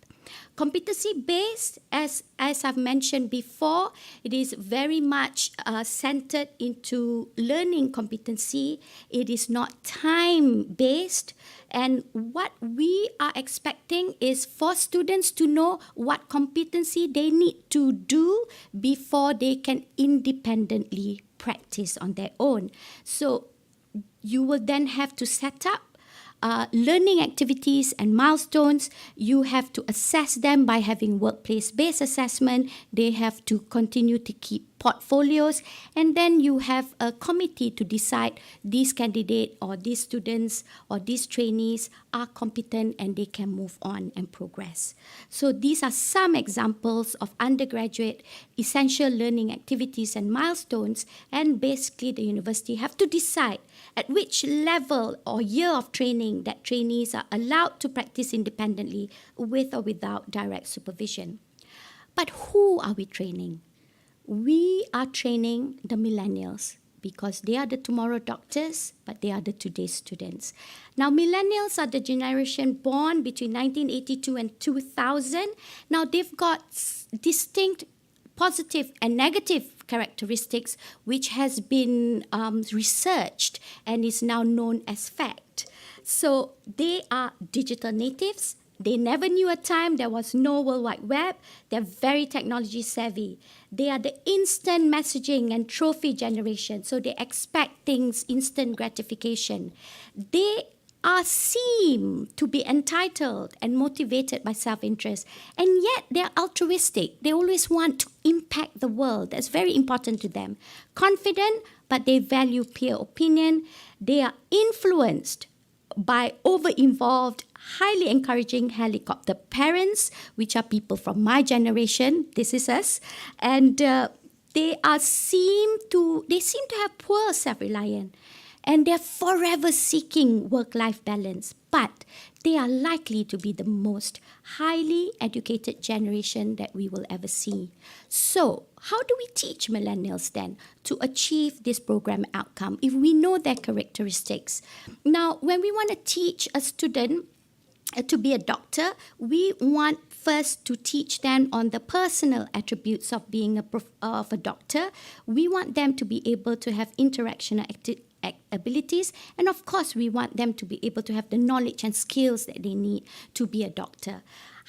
Competency-based, as I've mentioned before, it is very much centered into learning competency. It is not time-based. And what we are expecting is for students to know what competency they need to do before they can independently practice on their own. So you will then have to set up learning activities and milestones. You have to assess them by having workplace-based assessment. They have to continue to keep portfolios, and then you have a committee to decide these candidates or these students or these trainees are competent and they can move on and progress. So these are some examples of undergraduate essential learning activities and milestones, and basically the university have to decide at which level or year of training that trainees are allowed to practice independently with or without direct supervision. But who are we training? We are training the millennials because they are the tomorrow doctors, but they are the today's students. Now, millennials are the generation born between 1982 and 2000. Now, they've got distinct positive and negative characteristics, which has been researched and is now known as fact. So they are digital natives. They never knew a time there was no World Wide Web. They're very technology savvy. They are the instant messaging and trophy generation, so they expect things instant gratification. They seem to be entitled and motivated by self-interest, and yet they're altruistic. They always want to impact the world. That's very important to them. Confident, but they value peer opinion. They are influenced by over-involved, highly encouraging helicopter parents, which are people from my generation. This is us. And they seem to have poor self-reliance. And they're forever seeking work-life balance. But they are likely to be the most highly educated generation that we will ever see. So, how do we teach millennials then to achieve this program outcome if we know their characteristics? Now, when we want to teach a student to be a doctor, we want first to teach them on the personal attributes of being of a doctor. We want them to be able to have interaction abilities, and of course we want them to be able to have the knowledge and skills that they need to be a doctor.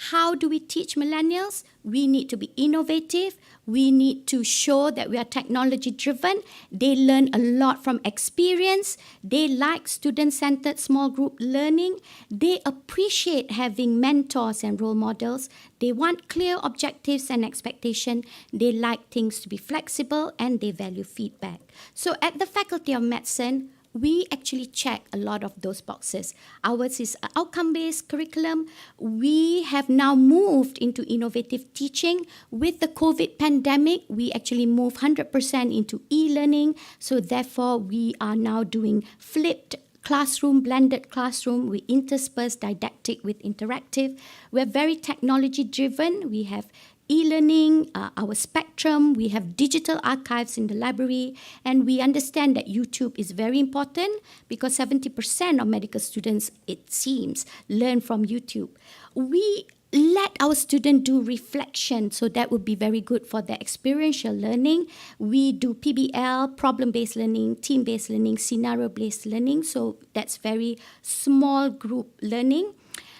How do we teach millennials? We need to be innovative. We need to show that we are technology driven. They learn a lot from experience. They like student-centered small group learning. They appreciate having mentors and role models. They want clear objectives and expectation. They like things to be flexible, and they value feedback. So at the Faculty of Medicine, we actually check a lot of those boxes. Ours is an outcome-based curriculum. We have now moved into innovative teaching. With the COVID pandemic, we actually moved 100% into e-learning. So therefore, we are now doing flipped classroom, blended classroom. We intersperse didactic with interactive. We're very technology-driven. We have e-learning, our spectrum, we have digital archives in the library, and we understand that YouTube is very important because 70% of medical students, it seems, learn from YouTube. We let our student do reflection, so that would be very good for their experiential learning. We do PBL, problem-based learning, team-based learning, scenario-based learning, so that's very small group learning.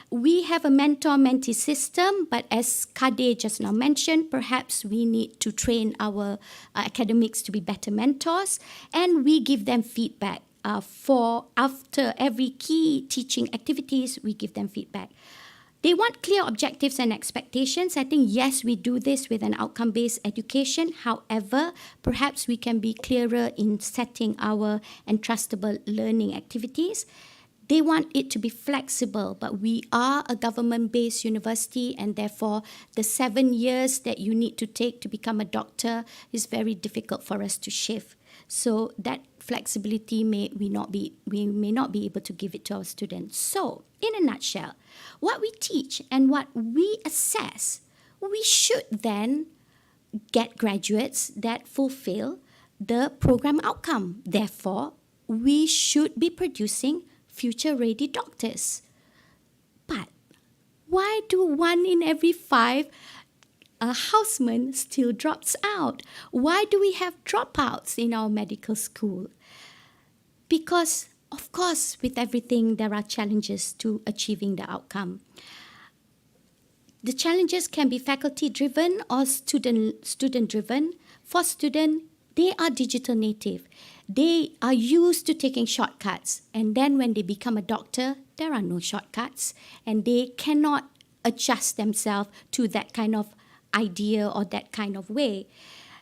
We have a mentor-mentee system, but as Kade just now mentioned, perhaps we need to train our academics to be better mentors, and we give them feedback. For after every key teaching activities, we give them feedback. They want clear objectives and expectations. I think, yes, we do this with an outcome-based education. However, perhaps we can be clearer in setting our entrustable learning activities. They want it to be flexible, but we are a government-based university, and therefore the 7 years that you need to take to become a doctor is very difficult for us to shift. So that flexibility we may not be able to give it to our students. So, in a nutshell, what we teach and what we assess, we should then get graduates that fulfill the program outcome. Therefore, we should be producing future-ready doctors. But why do 1 in every 5 housemen still drops out? Why do we have dropouts in our medical school? Because, of course, with everything, there are challenges to achieving the outcome. The challenges can be faculty-driven or student-driven. For students, they are digital native. They are used to taking shortcuts. And then when they become a doctor, there are no shortcuts. And they cannot adjust themselves to that kind of idea or that kind of way.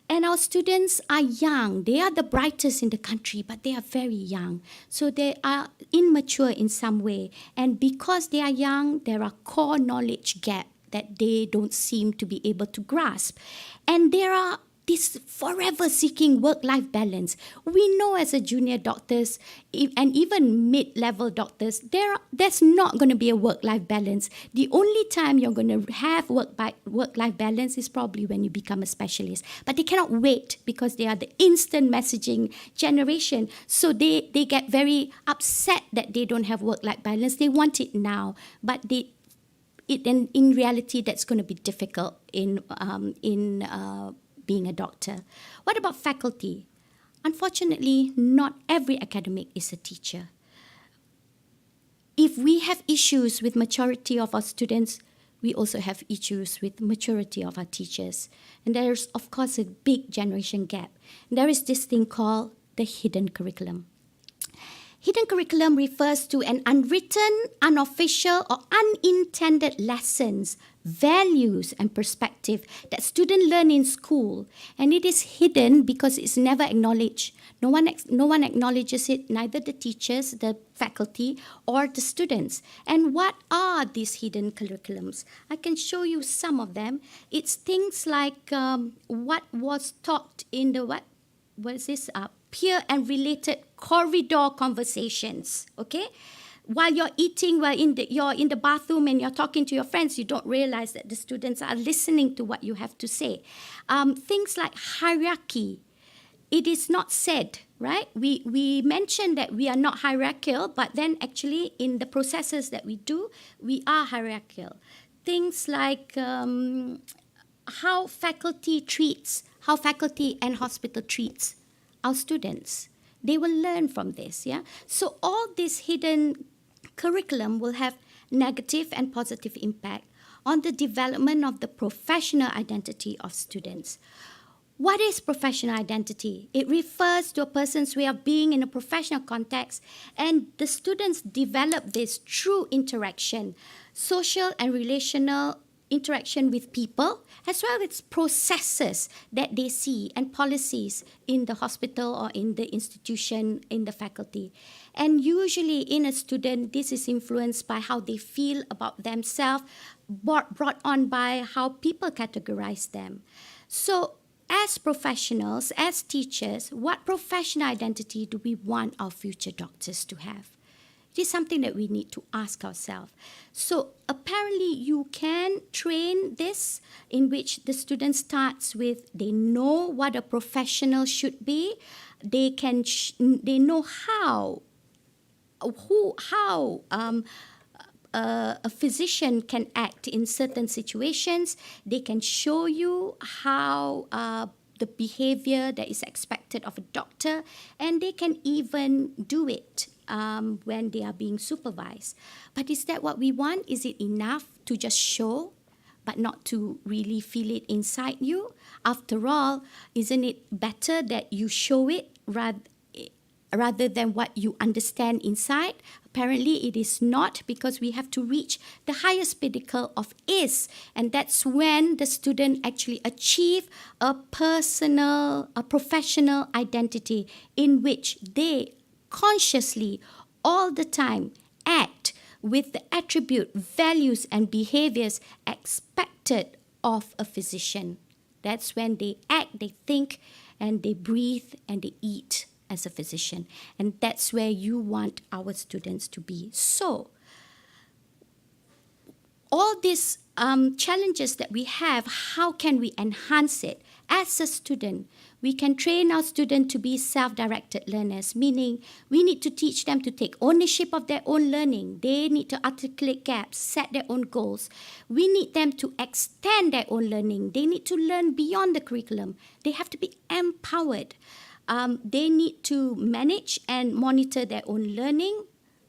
And our students are young. They are the brightest in the country, but they are very young. So they are immature in some way. And because they are young, there are core knowledge gaps that they don't seem to be able to grasp. And there are this forever seeking work-life balance. We know as a junior doctors and even mid-level doctors, there's not going to be a work-life balance. The only time you're going to have work-life balance is probably when you become a specialist. But they cannot wait because they are the instant messaging generation. So they get very upset that they don't have work-life balance. They want it now, but in reality, that's going to be difficult in being a doctor. What about faculty? Unfortunately, not every academic is a teacher. If we have issues with maturity of our students, we also have issues with maturity of our teachers. And there's, of course, a big generation gap. There is this thing called the hidden curriculum. Hidden curriculum refers to an unwritten, unofficial, or unintended lessons, values, and perspective that students learn in school. And it is hidden because it's never acknowledged. No one acknowledges it, neither the teachers, the faculty, or the students. And what are these hidden curriculums? I can show you some of them. It's things like what was taught in the peer and related corridor conversations, okay? While you're eating, you're in the bathroom and you're talking to your friends, you don't realize that the students are listening to what you have to say. Things like hierarchy. It is not said, right? We mention that we are not hierarchical, but then actually in the processes that we do, we are hierarchical. Things like how faculty and hospital treats our students. They will learn from this, yeah? So all this hidden curriculum will have negative and positive impact on the development of the professional identity of students. What is professional identity? It refers to a person's way of being in a professional context, and the students develop this through interaction, social and relational interaction with people, as well as processes that they see and policies in the hospital or in the institution, in the faculty. And usually in a student, this is influenced by how they feel about themselves, brought on by how people categorize them. So as professionals, as teachers, what professional identity do we want our future doctors to have? It is something that we need to ask ourselves. So apparently you can train this, in which the student starts with, they know what a professional should be. They know how a physician can act in certain situations. They can show you how the behavior that is expected of a doctor, and they can even do it when they are being supervised. But is that what we want? Is it enough to just show, but not to really feel it inside you? After all, isn't it better that you show it rather than what you understand inside? Apparently it is not, because we have to reach the highest pinnacle of is, and that's when the student actually achieve a professional identity in which they consciously all the time act with the attribute, values and behaviors expected of a physician. That's when they act, they think, and they breathe and they eat as a physician. And that's where you want our students to be. So, all these challenges that we have, how can we enhance it? As a student, we can train our students to be self-directed learners, meaning we need to teach them to take ownership of their own learning. They need to articulate gaps, set their own goals. We need them to extend their own learning. They need to learn beyond the curriculum. They have to be empowered. They need to manage and monitor their own learning,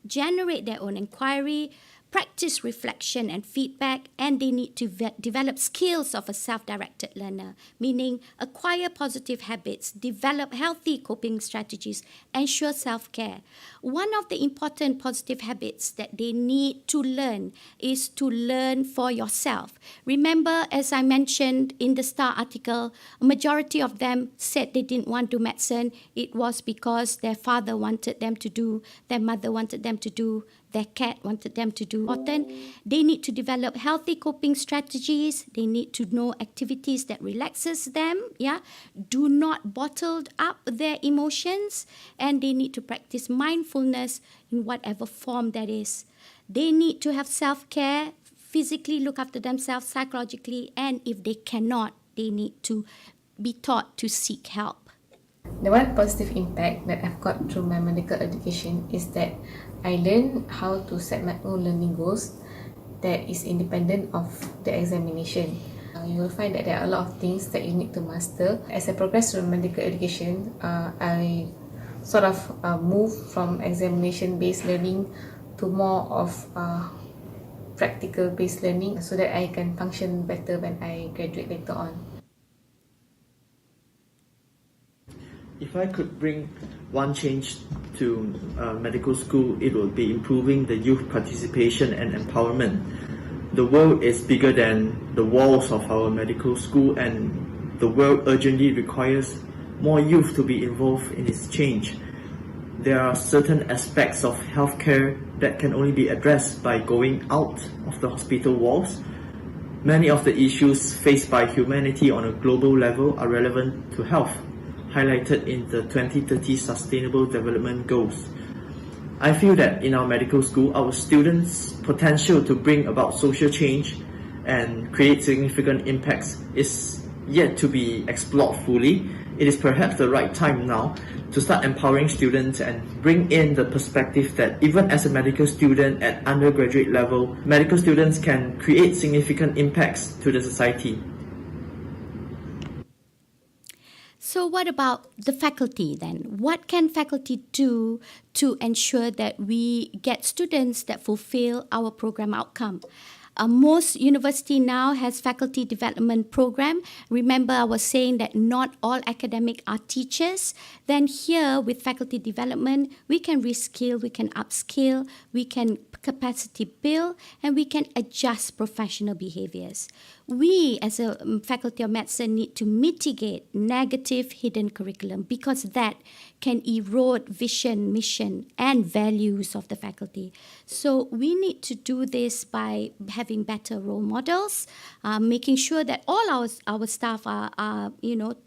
generate their own inquiry, practice reflection and feedback, and they need to develop skills of a self-directed learner, meaning acquire positive habits, develop healthy coping strategies, ensure self-care. One of the important positive habits that they need to learn is to learn for yourself. Remember, as I mentioned in the Star article, a majority of them said they didn't want to do medicine. It was because their father wanted them to do, their mother wanted them to do, their cat wanted them to do. They need to develop healthy coping strategies. They need to know activities that relaxes them. Do not bottle up their emotions, and they need to practice mindfulness in whatever form that is. They need to have self-care, physically look after themselves, psychologically, and if they cannot, they need to be taught to seek help. The one positive impact that I've got through my medical education is that I learned how to set my own learning goals that is independent of the examination. You will find that there are a lot of things that you need to master. As I progress through medical education, I sort of move from examination-based learning to more of practical-based learning so that I can function better when I graduate later on. If I could bring one change to medical school, it would be improving the youth participation and empowerment. The world is bigger than the walls of our medical school, and the world urgently requires more youth to be involved in its change. There are certain aspects of healthcare that can only be addressed by going out of the hospital walls. Many of the issues faced by humanity on a global level are relevant to health, highlighted in the 2030 Sustainable Development Goals. I feel that in our medical school, our students' potential to bring about social change and create significant impacts is yet to be explored fully. It is perhaps the right time now to start empowering students and bring in the perspective that even as a medical student at undergraduate level, medical students can create significant impacts to the society. So what about the faculty then? What can faculty do to ensure that we get students that fulfill our program outcome? Most university now has faculty development program. Remember, I was saying that not all academic are teachers. Then here with faculty development, we can reskill, we can upskill, we can capacity build, and we can adjust professional behaviors. We as a Faculty of Medicine need to mitigate negative hidden curriculum because that can erode vision, mission, and values of the faculty. So we need to do this by having better role models, making sure that all our staff are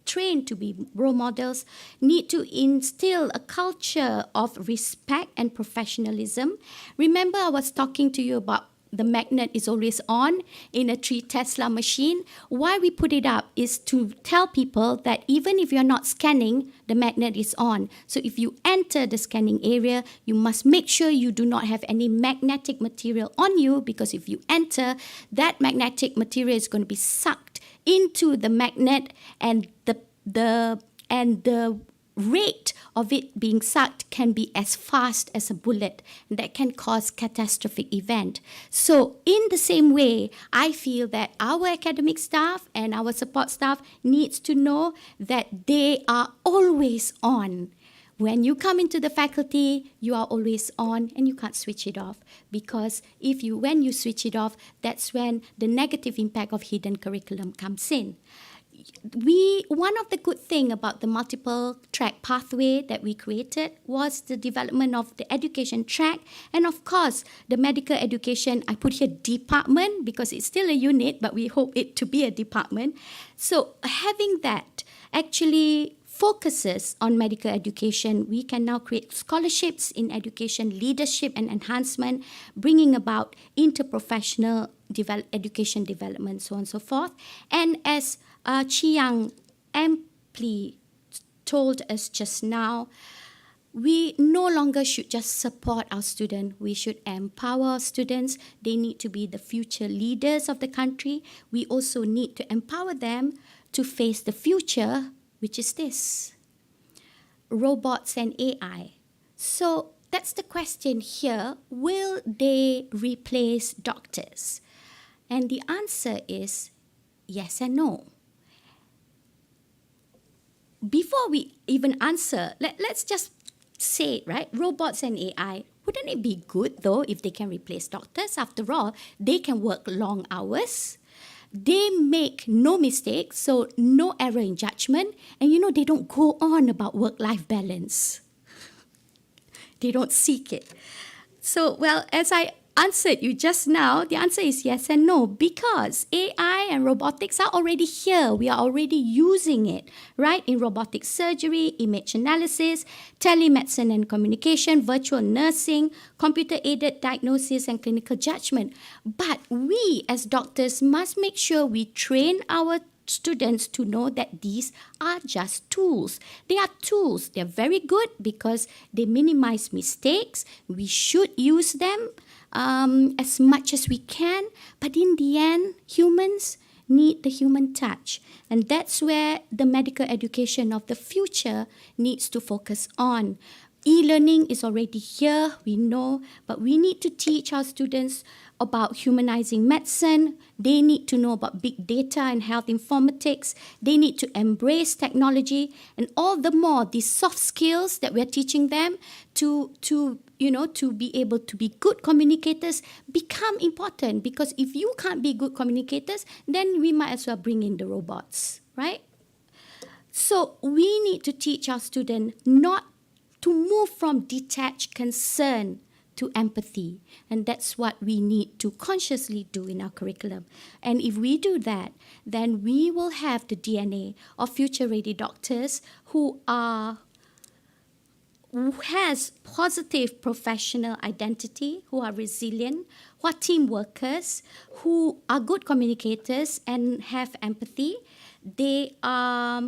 trained to be role models, need to instill a culture of respect and professionalism. Remember, I was talking to you about the magnet is always on in a 3 Tesla machine. Why we put it up is to tell people that even if you're not scanning, the magnet is on. So if you enter the scanning area, you must make sure you do not have any magnetic material on you, because if you enter, that magnetic material is going to be sucked into the magnet, and the rate of it being sucked can be as fast as a bullet. That can cause catastrophic event. So in the same way, I feel that our academic staff and our support staff needs to know that they are always on. When you come into the faculty, you are always on and you can't switch it off, because when you switch it off, that's when the negative impact of hidden curriculum comes in. One of the good thing about the multiple track pathway that we created was the development of the education track, and of course the medical education. I put here department because it's still a unit, but we hope it to be a department. So having that actually focuses on medical education. We can now create scholarships in education, leadership and enhancement, bringing about interprofessional education development, so on and so forth. And as Chiang amply told us just now, we no longer should just support our students. We should empower our students. They need to be the future leaders of the country. We also need to empower them to face the future, which is this: robots and AI. So that's the question here. Will they replace doctors? And the answer is yes and no. Before we even answer, let's just say it, right? Robots and AI. Wouldn't it be good, though, if they can replace doctors? After all, they can work long hours. They make no mistakes, so no error in judgment. And they don't go on about work-life balance. They don't seek it. So, well, as I answered you just now, the answer is yes and no, because AI and robotics are already here. We are already using it, right? In robotic surgery, image analysis, telemedicine and communication, virtual nursing, computer-aided diagnosis and clinical judgment. But we as doctors must make sure we train our students to know that these are just tools. They are tools. They're very good because they minimize mistakes. We should use them as much as we can, but in the end, humans need the human touch, and that's where the medical education of the future needs to focus on. E-learning is already here, we know, but we need to teach our students about humanizing medicine. They need to know about big data and health informatics. They need to embrace technology, and all the more these soft skills that we're teaching them to be able to be good communicators become important, because if you can't be good communicators, then we might as well bring in the robots, right? So we need to teach our students not to move from detached concern to empathy. And that's what we need to consciously do in our curriculum. And if we do that, then we will have the DNA of future-ready doctors who has positive professional identity, who are resilient, who are team workers, who are good communicators and have empathy. They are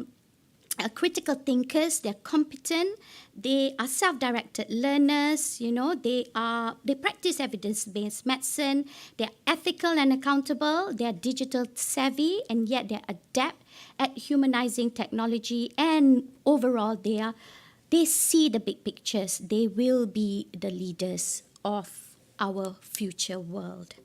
critical thinkers, they're competent, they are self-directed learners, they practice evidence-based medicine, they're ethical and accountable, they're digital savvy, and yet they're adept at humanizing technology, and overall they see the big pictures. They will be the leaders of our future world.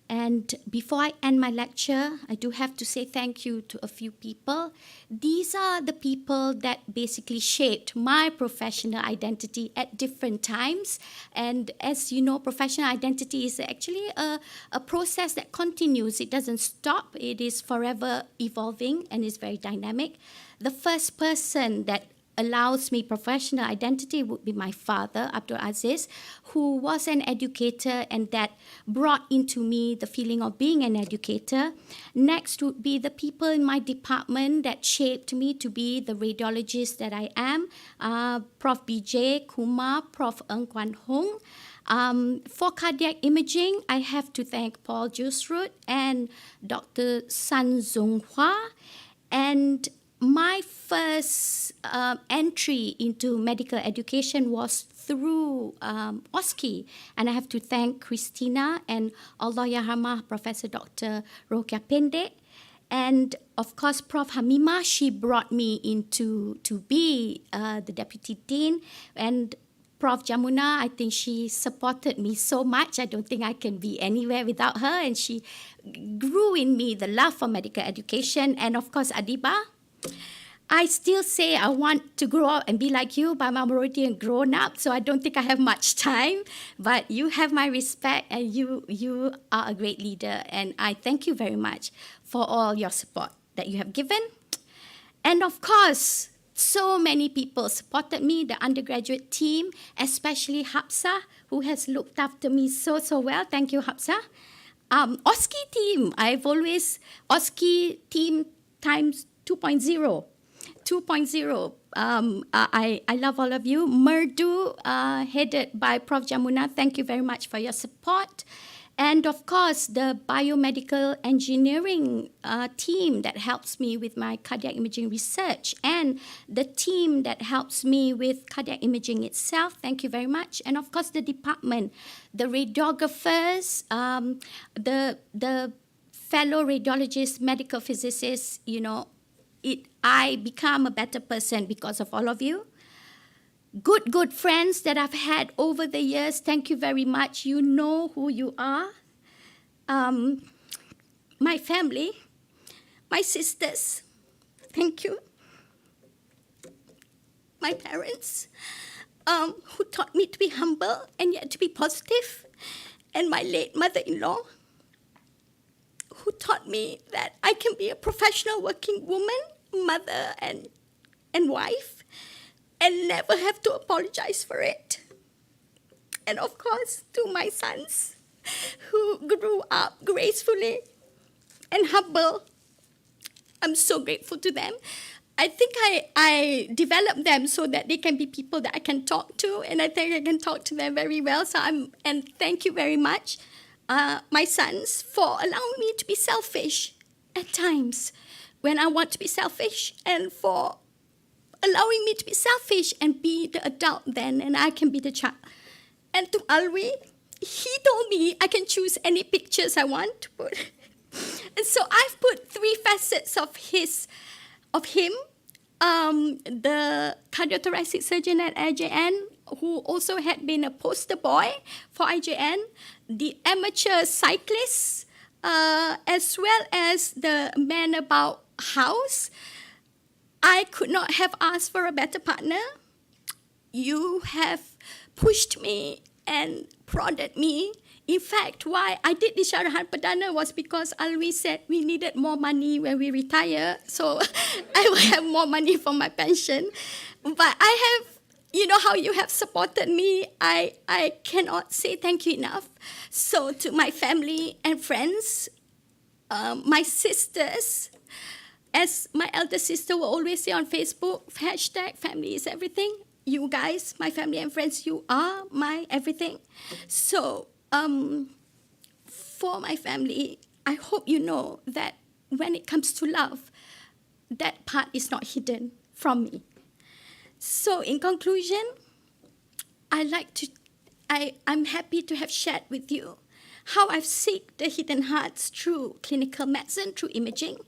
And before I end my lecture, I do have to say thank you to a few people. These are the people that basically shaped my professional identity at different times. And as you know, professional identity is actually a process that continues. It doesn't stop. It is forever evolving and is very dynamic. The first person that allows me professional identity would be my father, Abdul Aziz, who was an educator and that brought into me the feeling of being an educator. Next would be the people in my department that shaped me to be the radiologist that I am, Prof. BJ, Kumar, Prof. Ng Kwan Hong. For cardiac imaging, I have to thank Paul Jusrud and Dr. San Zong Hua. And my first entry into medical education was through OSCE. And I have to thank Christina and Allah Yarhamah Professor Dr. Rokia Pendek. And of course, Prof. Hamima, she brought me into to be the Deputy Dean. And Prof. Jamuna, I think she supported me so much. I don't think I can be anywhere without her. And she grew in me the love for medical education. And of course, Adiba, I still say I want to grow up and be like you, but I'm already grown up, so I don't think I have much time. But you have my respect, and you are a great leader. And I thank you very much for all your support that you have given. And of course, so many people supported me, the undergraduate team, especially Hapsa, who has looked after me so well. Thank you, Hapsa. OSCE team, OSCE team times 2.0. 2.0. I love all of you. Merdu, headed by Prof. Jamuna, thank you very much for your support. And of course, the biomedical engineering team that helps me with my cardiac imaging research, and the team that helps me with cardiac imaging itself, thank you very much. And of course, the department, the radiographers, the fellow radiologists, medical physicists, I become a better person because of all of you. Good friends that I've had over the years, thank you very much. You know who you are. My family, my sisters, thank you. My parents, who taught me to be humble and yet to be positive. And my late mother-in-law, who taught me that I can be a professional working woman, mother and wife, and never have to apologize for it. And of course, to my sons, who grew up gracefully and humble, I'm so grateful to them. I think I developed them so that they can be people that I can talk to, and I think I can talk to them very well. And thank you very much, my sons, for allowing me to be selfish at times when I want to be selfish, and for allowing me to be selfish and be the adult then, and I can be the child. And to Alwi, he told me I can choose any pictures I want to put. And so I've put 3 facets of him, the cardiothoracic surgeon at IJN, who also had been a poster boy for IJN, the amateur cyclist, as well as the man about house. I could not have asked for a better partner. You have pushed me and prodded me. In fact, why I did the Syarahan Perdana was because Alwi said we needed more money when we retire, so I will have more money for my pension. But I have, how you have supported me, I cannot say thank you enough. So to my family and friends, my sisters, as my elder sister will always say on Facebook, #family is everything. You guys, my family and friends, you are my everything. So, for my family, I hope you know that when it comes to love, that part is not hidden from me. So, in conclusion, I'm happy to have shared with you how I've sought the hidden hearts through clinical medicine, through imaging,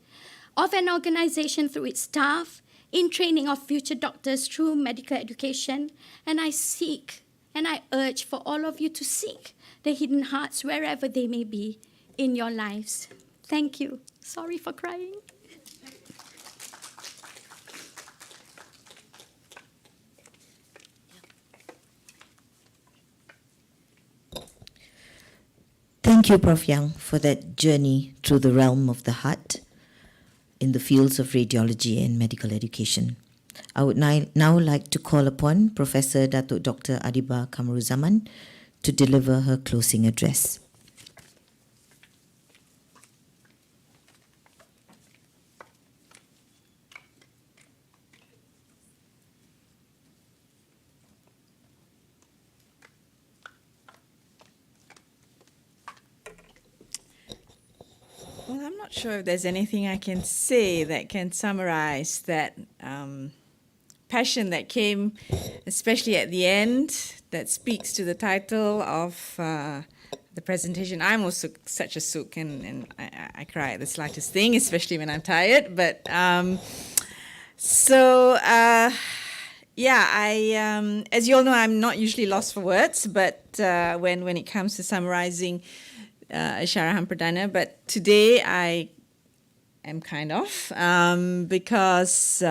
of an organization through its staff, in training of future doctors through medical education. And I seek and I urge for all of you to seek the hidden hearts wherever they may be in your lives. Thank you. Sorry for crying. Thank you, Prof. Yang, for that journey through the realm of the heart in the fields of radiology and medical education. I would now like to call upon Professor Datuk Dr. Adiba Kamaruzaman to deliver her closing address. Well, I'm not sure if there's anything I can say that can summarize that passion that came, especially at the end, that speaks to the title of the presentation. I'm also such a sook, and I cry at the slightest thing, especially when I'm tired. But as you all know, I'm not usually lost for words, but when it comes to summarizing Syarahan Perdana, but today I am kind of, because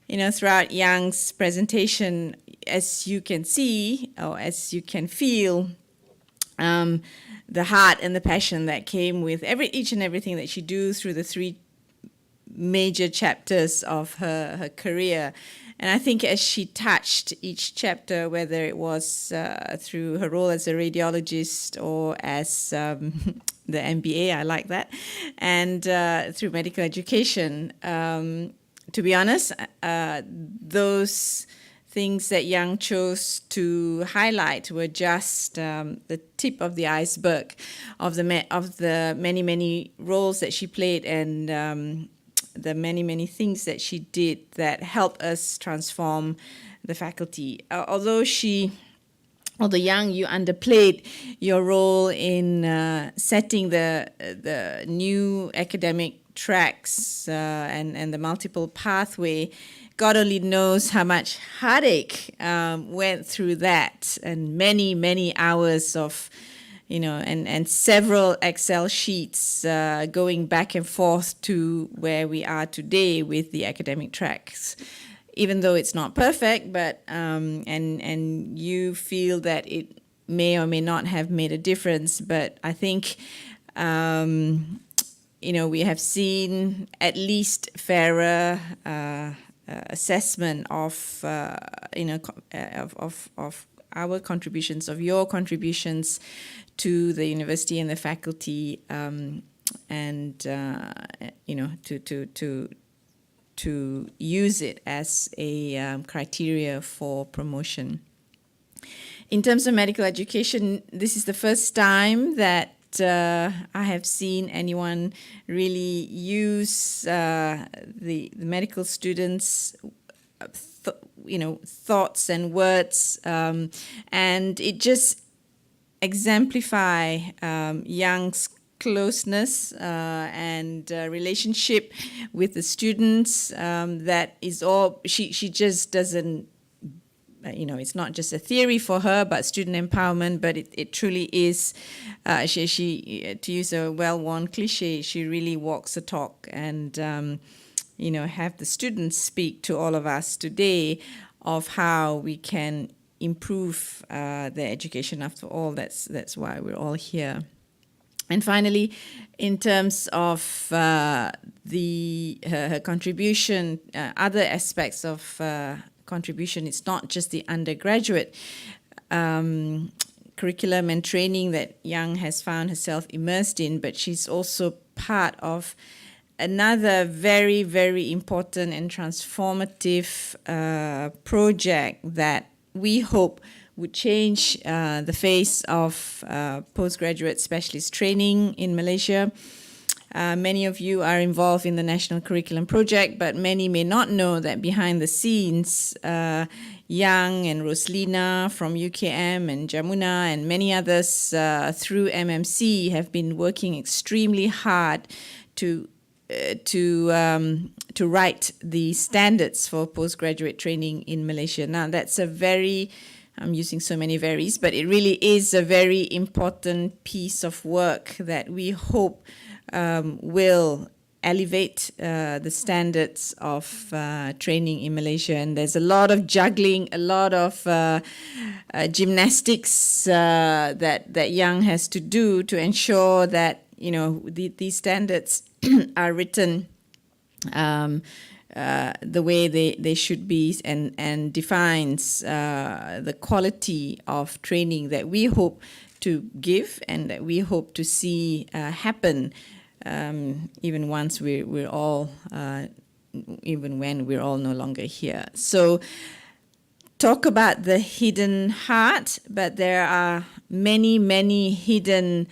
throughout Young's presentation, as you can see, or as you can feel, the heart and the passion that came with each and everything that she do through the 3 major chapters of her career. And I think as she touched each chapter, whether it was through her role as a radiologist or as the MBA, I like that, and through medical education, to be honest, those things that Young chose to highlight were just the tip of the iceberg of the many, many roles that she played, and the many, many things that she did that helped us transform the faculty. Although Young, you underplayed your role in setting the new academic tracks and the multiple pathway, God only knows how much heartache went through that, and many, many hours of, and several Excel sheets going back and forth to where we are today with the academic tracks. Even though it's not perfect, but and you feel that it may or may not have made a difference, but I think we have seen at least fairer assessment of our contributions, of your contributions to the university and the faculty, to use it as a criteria for promotion. In terms of medical education, this is the first time that I have seen anyone really use the medical students' thoughts and words, and it just exemplify Young's closeness and relationship with the students. That is all. She just doesn't. It's not just a theory for her, but student empowerment. But it truly is. She to use a well-worn cliche, she really walks the talk, and have the students speak to all of us today of how we can improve their education. After all, that's why we're all here. And finally, in terms of her contribution, other aspects of contribution, it's not just the undergraduate curriculum and training that Young has found herself immersed in, but she's also part of another very, very important and transformative project that we hope would change the face of postgraduate specialist training in Malaysia. Many of you are involved in the National Curriculum Project, but many may not know that behind the scenes, Young and Roslina from UKM and Jamuna and many others through MMC have been working extremely hard to write the standards for postgraduate training in Malaysia. Now, that's a very, I'm using so many varies, but it really is a very important piece of work that we hope will elevate the standards of training in Malaysia. And there's a lot of juggling, a lot of gymnastics that Young has to do to ensure that these standards are written the way they should be, and defines the quality of training that we hope to give and that we hope to see happen even once we're all even when we're all no longer here. So talk about the hidden heart, but there are many hidden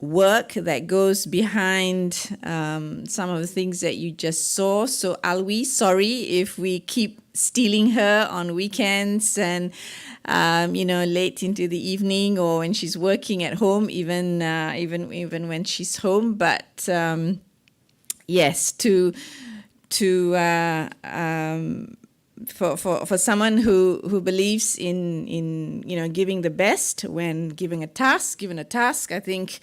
work that goes behind some of the things that you just saw. So Alwi, sorry if we keep stealing her on weekends and late into the evening or when she's working at home, even when she's home. But yes, for someone who believes in giving the best when given a task, I think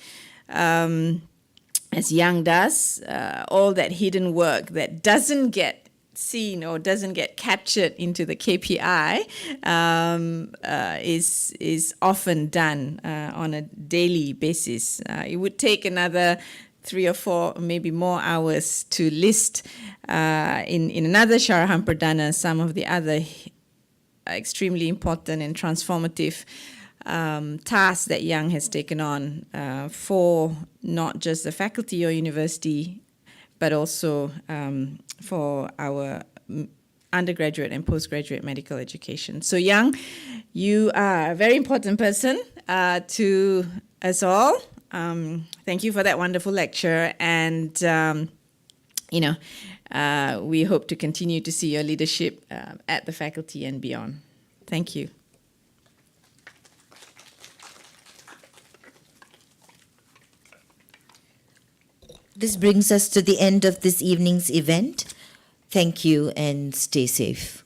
as Young does, all that hidden work that doesn't get seen or doesn't get captured into the KPI is often done on a daily basis. It would take another 3 or 4, maybe more hours to list in another Syarahan Perdana some of the other extremely important and transformative tasks that Young has taken on for not just the faculty or university, but also for our undergraduate and postgraduate medical education. So Young, you are a very important person to us all. Thank you for that wonderful lecture, and we hope to continue to see your leadership at the faculty and beyond. Thank you. This brings us to the end of this evening's event. Thank you and stay safe.